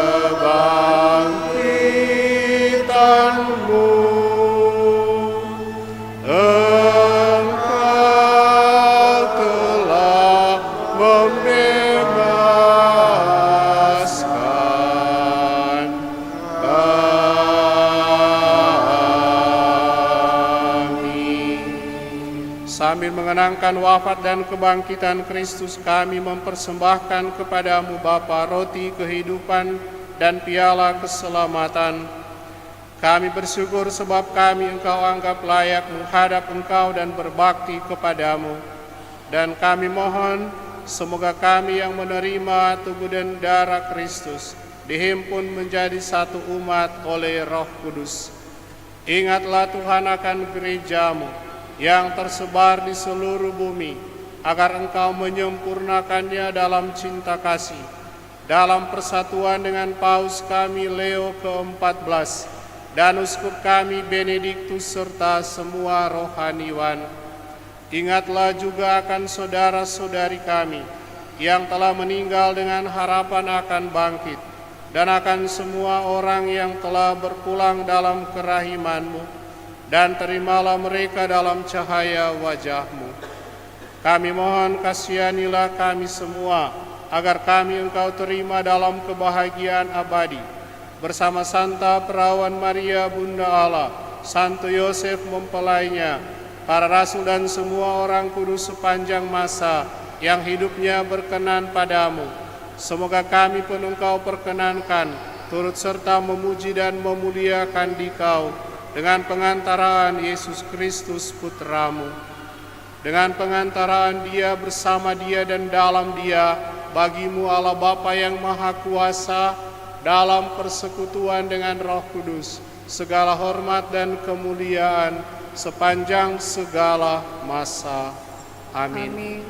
kebangkitan-Mu, Engkau telah membebaskan kami. Sambil mengenangkan wafat dan kebangkitan Kristus, kami mempersembahkan kepadamu Bapa roti kehidupan dan piala keselamatan. Kami bersyukur sebab kami Engkau anggap layak menghadap Engkau dan berbakti kepadamu. Dan kami mohon semoga kami yang menerima tubuh dan darah Kristus dihimpun menjadi satu umat oleh Roh Kudus. Ingatlah Tuhan akan gereja-Mu yang tersebar di seluruh bumi, agar Engkau menyempurnakannya dalam cinta kasih, dalam persatuan dengan Paus kami Leo ke-14 dan uskup kami Benediktus serta semua rohaniwan. Ingatlah juga akan saudara-saudari kami yang telah meninggal dengan harapan akan bangkit, dan akan semua orang yang telah berpulang dalam kerahiman-Mu, dan terimalah mereka dalam cahaya wajah-Mu. Kami mohon kasihanilah kami semua, agar kami Engkau terima dalam kebahagiaan abadi, bersama Santa Perawan Maria Bunda Allah, Santo Yosef mempelainya, para rasul dan semua orang kudus sepanjang masa yang hidupnya berkenan padamu. Semoga kami pun Engkau perkenankan, turut serta memuji dan memuliakan Dikau, dengan pengantaraan Yesus Kristus Putra-Mu. Dengan pengantaraan Dia, bersama Dia dan dalam Dia, bagi-Mu Allah Bapa yang Maha Kuasa, dalam persekutuan dengan Roh Kudus, segala hormat dan kemuliaan sepanjang segala masa. Amin. Amin.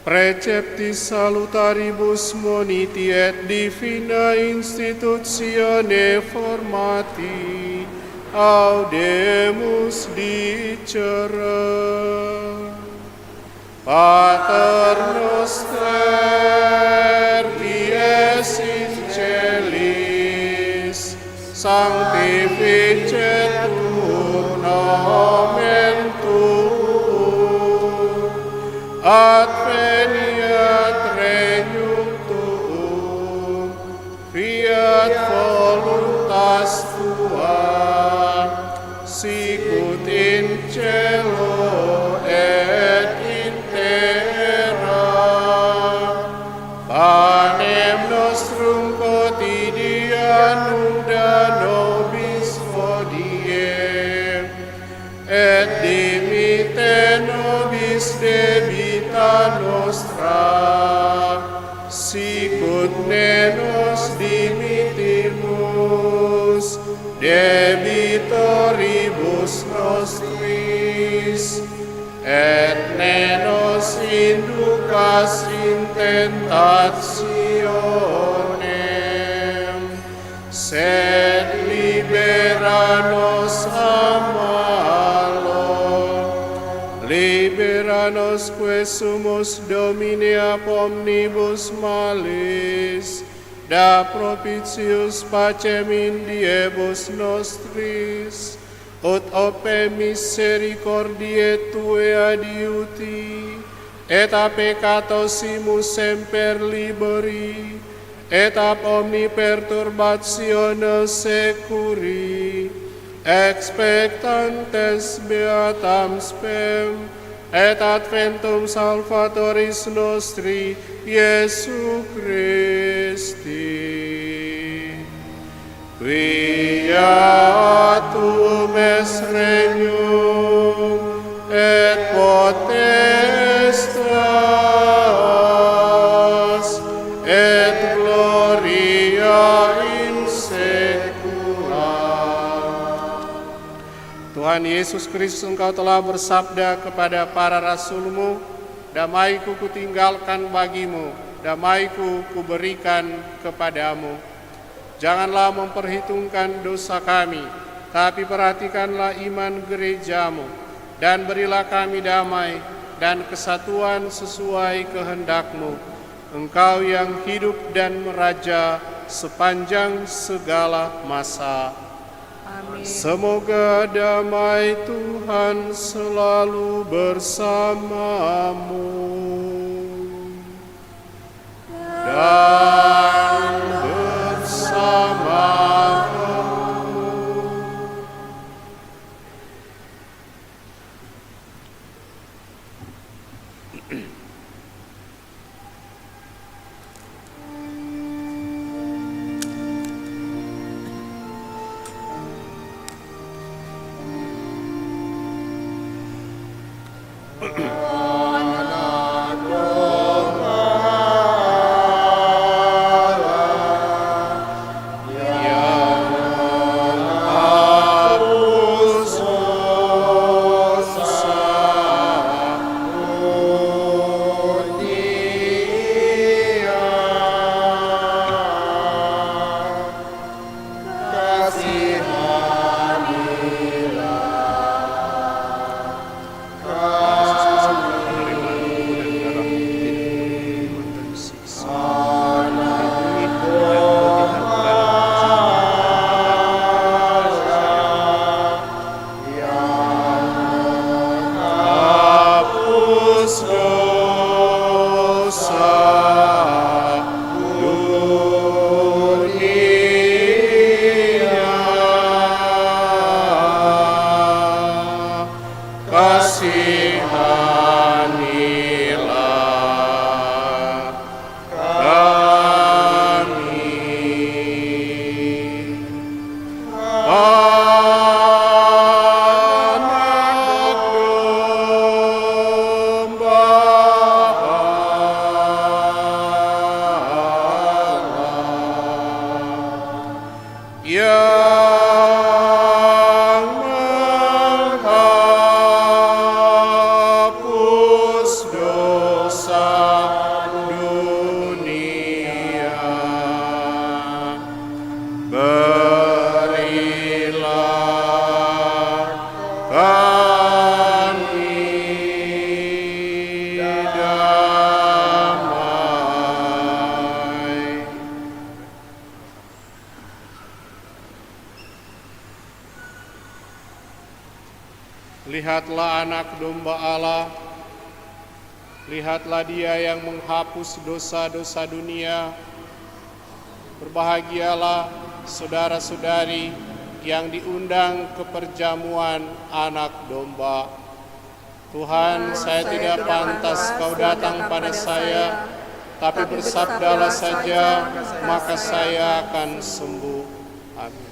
Preceptis salutaribus moniti et divina institutione formati, audemus dicere. Pater noster, qui es in celis, sanctificetur nomen tuum, adveniat regnum tuum, fiat lucas in tentationem, sed libera nos a malo. Libera nos que sumus Domini ab omnibus malis, da propitius pacem in diebus nostris, ut ope misericordiae Tue adiuti, et a peccatosimus semper liberi, et ab omni perturbatione securi, expectantes beatam spem, et adventum Salvatoris nostri, Iesu Christi. Quia tuum est regnum, et potestas, et gloria in secula. Tuhan Yesus Kristus, Engkau telah bersabda kepada para rasul-Mu, damai-Ku kutinggalkan bagimu, damai-Ku kuberikan kepadamu. Janganlah memperhitungkan dosa kami, tapi perhatikanlah iman gereja-Mu, dan berilah kami damai dan kesatuan sesuai kehendak-Mu. Engkau yang hidup dan meraja sepanjang segala masa. Amin. Semoga damai Tuhan selalu bersamamu. Dan bersamamu. Lihatlah anak domba Allah, lihatlah Dia yang menghapus dosa-dosa dunia. Berbahagialah saudara-saudari yang diundang ke perjamuan anak domba. Tuhan, saya tidak pantas Kau datang pada saya, tapi bersabdalah saja, maka saya akan sembuh. Amin.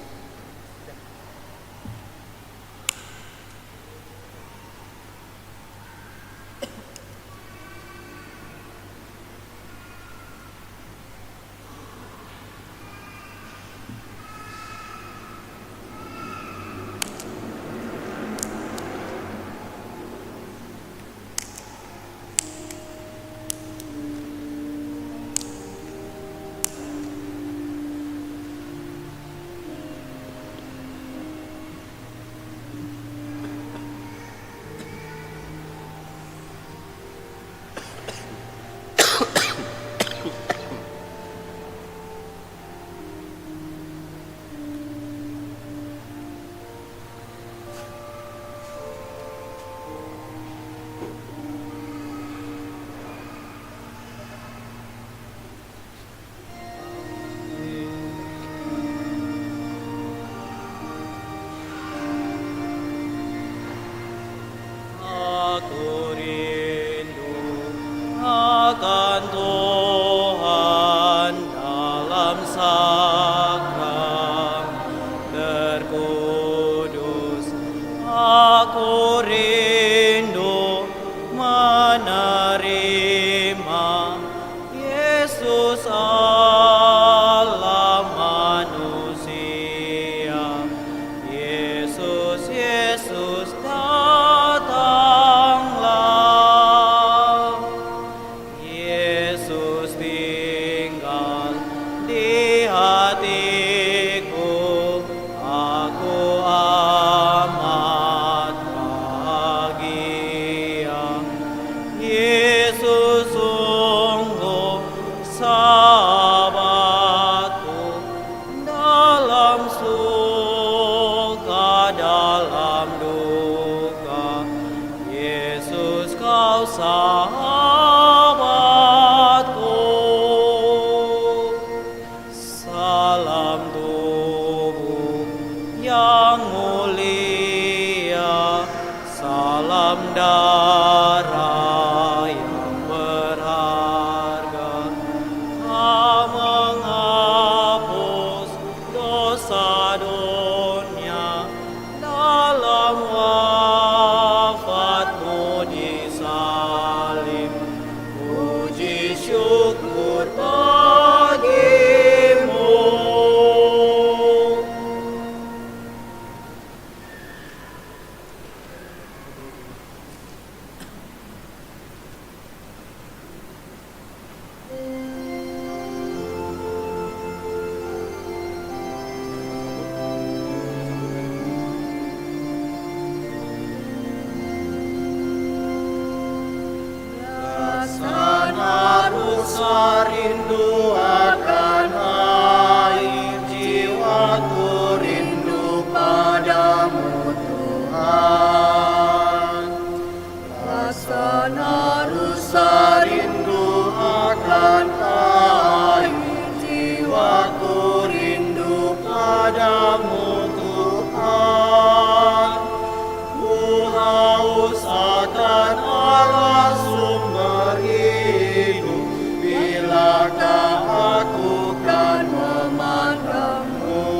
bilakah aku kan memandangmu.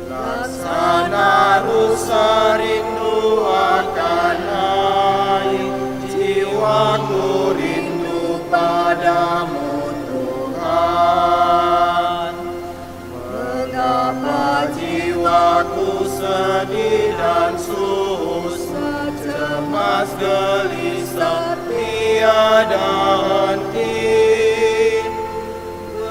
Laksana rusa rindu akan air, jiwaku rindu padamu Tuhan. Mengapa jiwaku sedih dan susah, cemas gelisah tiada henti.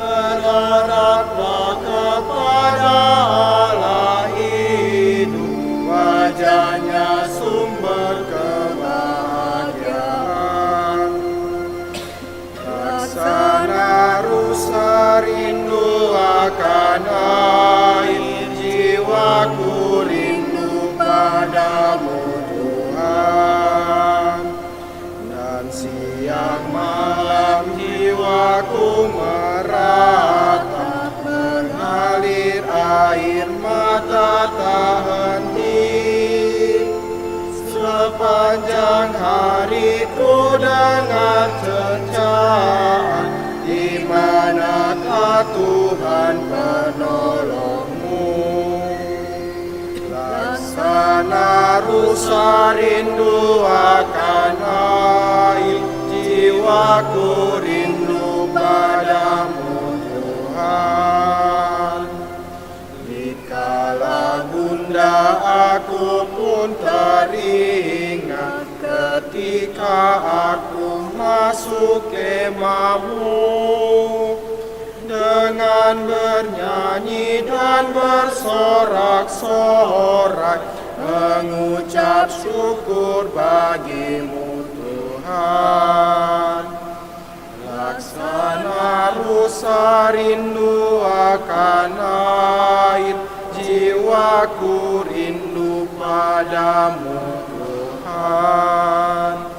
Berharaplah kepada Allah hidup, wajahnya sumber kebahagiaan. Laksana rusa rindu akan air, jiwaku rindu padamu Tuhan. Dan siang malam jiwaku meratap, mengalir air mata tak henti. Sepanjang hari ku dengar cercaan, di manakah Tuhan penolongmu. Laksana rusa rindu akan air, jiwaku rindu padamu Tuhan. Dikala bunda aku pun teringat, ketika aku masuk kemahmu, dengan bernyanyi dan bersorak-sorai, mengucap syukur bagimu Tuhan. Laksana rusa rindu akan air, jiwaku rindu padamu Tuhan.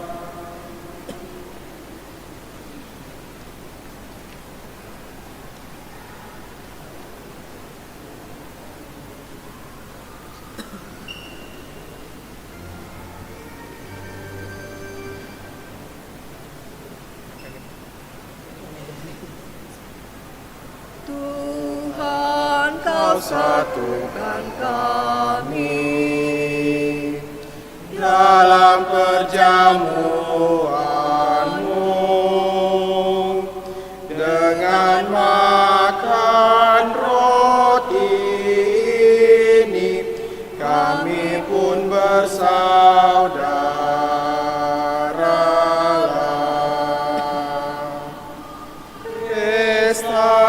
Tuhan, Kau Satukan kami dalam perjamuan-Mu, dengan makan roti ini kami pun bersaudara. Pesta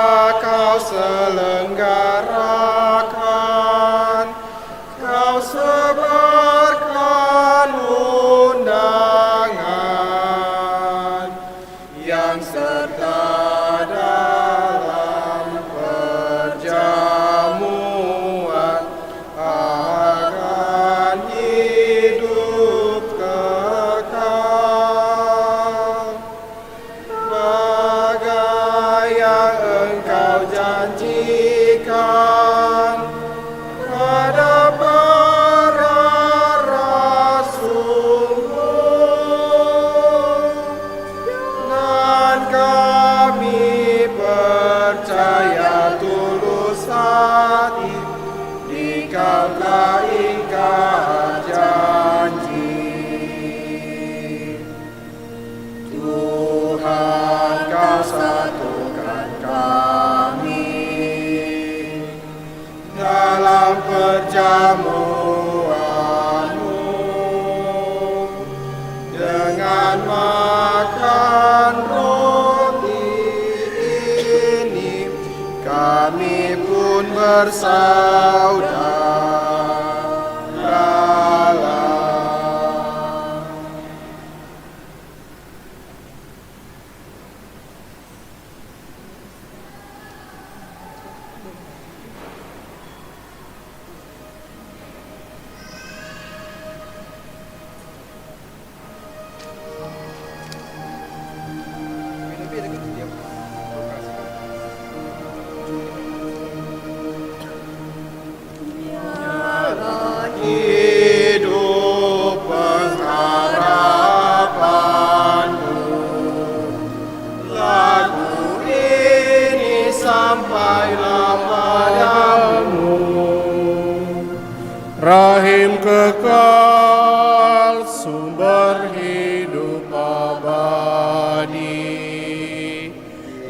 Kau selenggarakan, Kau sebarkan undangan yang serta dalam perjamuan akan hidup kekal. Bagai yang Engkau janjikan pada para rasul-Mu, dan kami percaya tulus hati di Kau telah ingkar janji. Tuhan, Kau satukan kami dalam perjamuan-Mu, dengan makan roti ini kami pun bersaudara.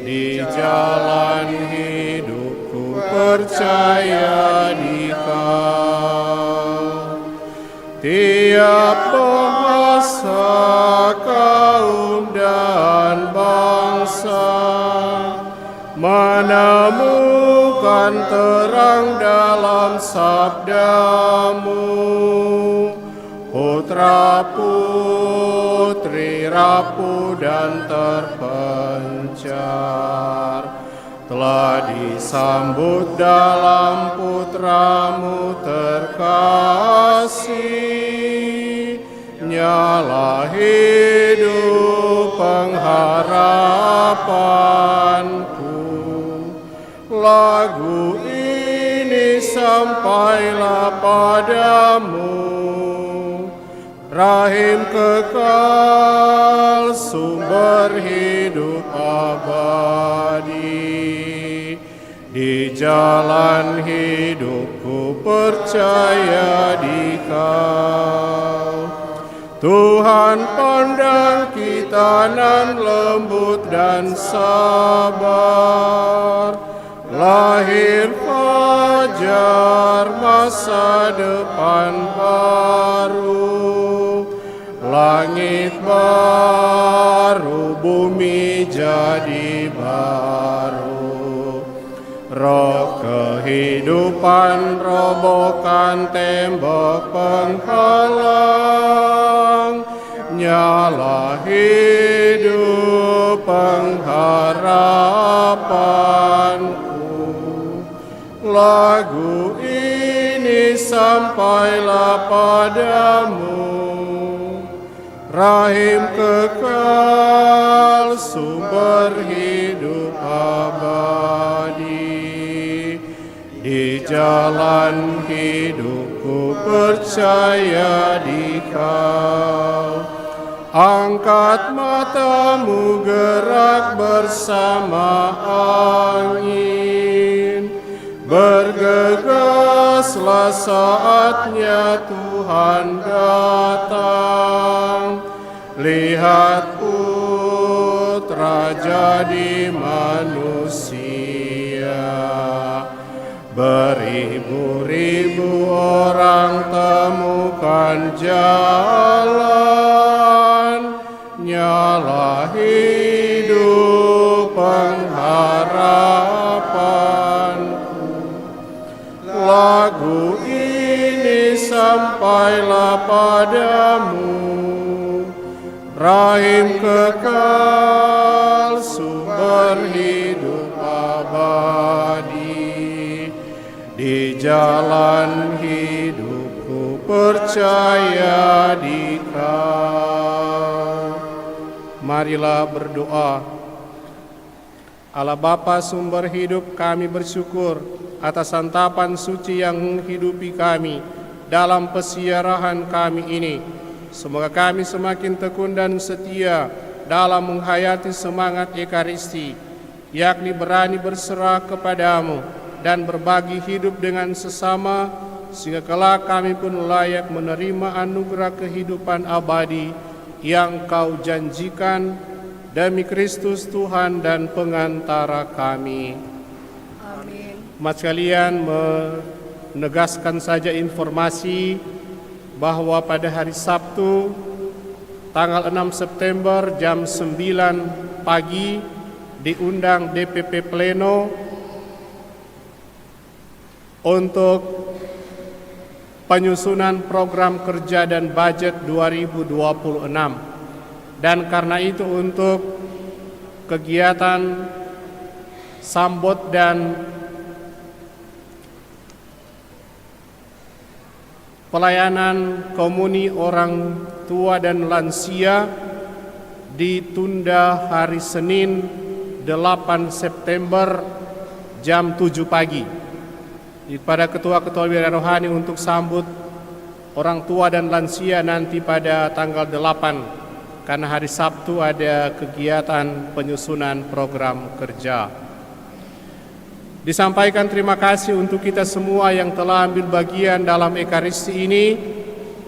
di jalan hidupku percaya di Kau. Tiap bahasa, kaum dan bangsa menemukan terang dalam sabdamu. Putra putri rapuh dan terpencar telah disambut dalam putramu terkasih. Nyala hidup pengharapanku, lagu ini sampailah padamu. Rahim kekal, sumber hidup abadi. Di jalan hidupku percaya di Kau. Tuhan pandang kita nan lembut dan sabar. Lahir fajar masa depan baru. Langit baru, bumi jadi baru. Roh kehidupan robohkan tembok penghalang. Nyala hidup pengharapanku. Lagu ini sampailah padamu. Rahim kekal, sumber hidup abadi. Di jalan hidupku percaya di Kau. Angkat matamu, gerak bersama angin. Bergegaslah saatnya Tuhan datang. Lihat putra jadi manusia. Beribu-ribu orang temukan jalan. Nyala hidup pengharapanku. Lagu ini sampailah padamu. Rahim kekal, sumber hidup abadi. Di jalan hidupku percaya di Kau. Marilah berdoa. Allah Bapa sumber hidup, kami bersyukur atas santapan suci yang menghidupi kami dalam pesiarahan kami ini. Semoga kami semakin tekun dan setia dalam menghayati semangat Ekaristi, yakni berani berserah kepadamu dan berbagi hidup dengan sesama, sehingga kelak kami pun layak menerima anugerah kehidupan abadi yang Kau janjikan demi Kristus Tuhan dan pengantara kami. Amin. Umat sekalian, menegaskan saja informasi bahwa pada hari Sabtu tanggal 6 September jam 9 pagi diundang DPP Pleno untuk penyusunan program kerja dan budget 2026. Dan karena itu untuk kegiatan sambut dan pelayanan komuni orang tua dan lansia ditunda hari Senin 8 September jam 7 pagi. Pada ketua-ketua wilayah rohani untuk sambut orang tua dan lansia nanti pada tanggal 8, karena hari Sabtu ada kegiatan penyusunan program kerja. Disampaikan terima kasih untuk kita semua yang telah ambil bagian dalam Ekaristi ini,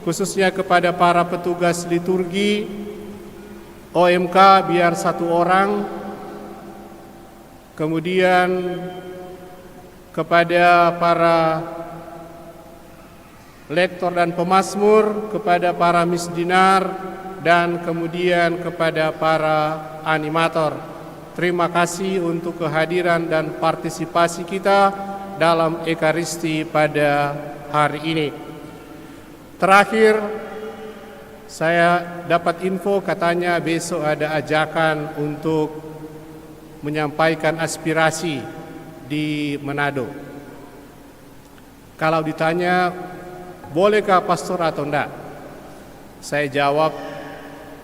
khususnya kepada para petugas liturgi, OMK biar 1 orang, kemudian kepada para lektor dan pemazmur, kepada para misdinar, dan kemudian kepada para animator. Terima kasih untuk kehadiran dan partisipasi kita dalam Ekaristi pada hari ini. Terakhir, saya dapat info katanya besok ada ajakan untuk menyampaikan aspirasi di Manado. Kalau ditanya, bolehkah pastor atau enggak? Saya jawab,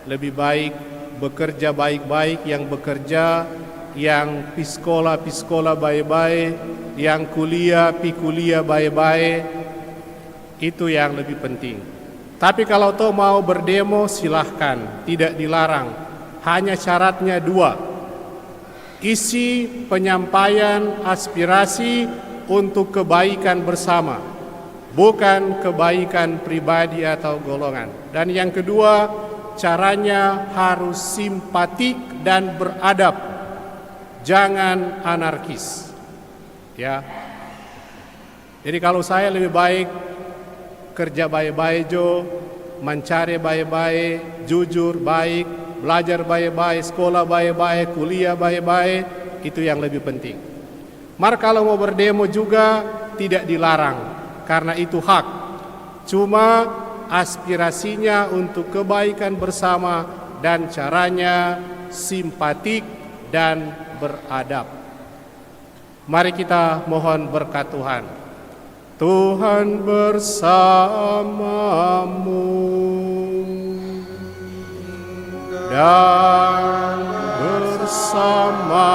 lebih baik bekerja baik-baik, yang bekerja, yang piskola baik-baik, yang kuliah baik-baik, itu yang lebih penting. Tapi kalau toh mau berdemo silahkan, tidak dilarang. Hanya syaratnya 2. Isi penyampaian aspirasi untuk kebaikan bersama, bukan kebaikan pribadi atau golongan. Dan yang kedua, caranya harus simpatik dan beradab, jangan anarkis. Ya. Jadi kalau saya lebih baik kerja baik-baik jo, mencari baik-baik, jujur baik, belajar baik-baik, sekolah baik-baik, kuliah baik-baik, itu yang lebih penting. Mar kalau mau berdemo juga tidak dilarang, karena itu hak. Cuma aspirasinya untuk kebaikan bersama dan caranya simpatik dan beradab. Mari kita mohon berkat Tuhan. Tuhan bersamamu dan bersama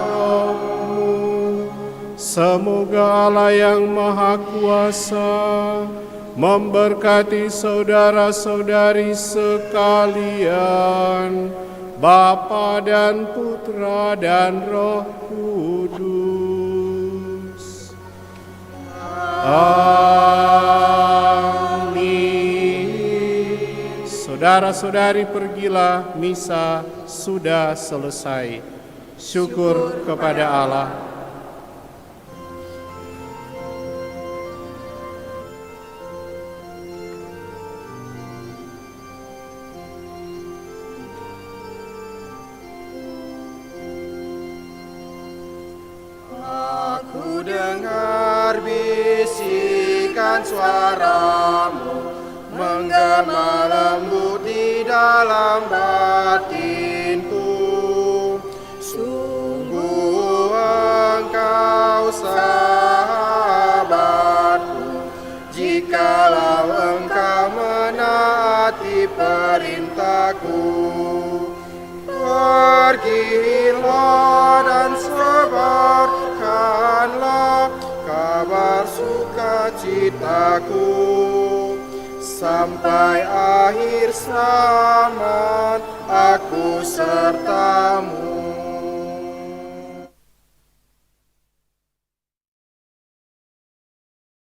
rohmu. Semoga Allah yang Maha Kuasa memberkati saudara-saudari sekalian, Bapa dan Putra dan Roh Kudus. Amin. Saudara-saudari, pergilah, misa sudah selesai. Syukur kepada Allah. Aku dengar bisikan suaramu menggema lembut di dalam batinku. Sungguh engkau sahabatku, jikalau engkau menaati perintahku. Pergilah dan sebarkanlah kabar sukacitaku sampai akhir zaman aku sertamu.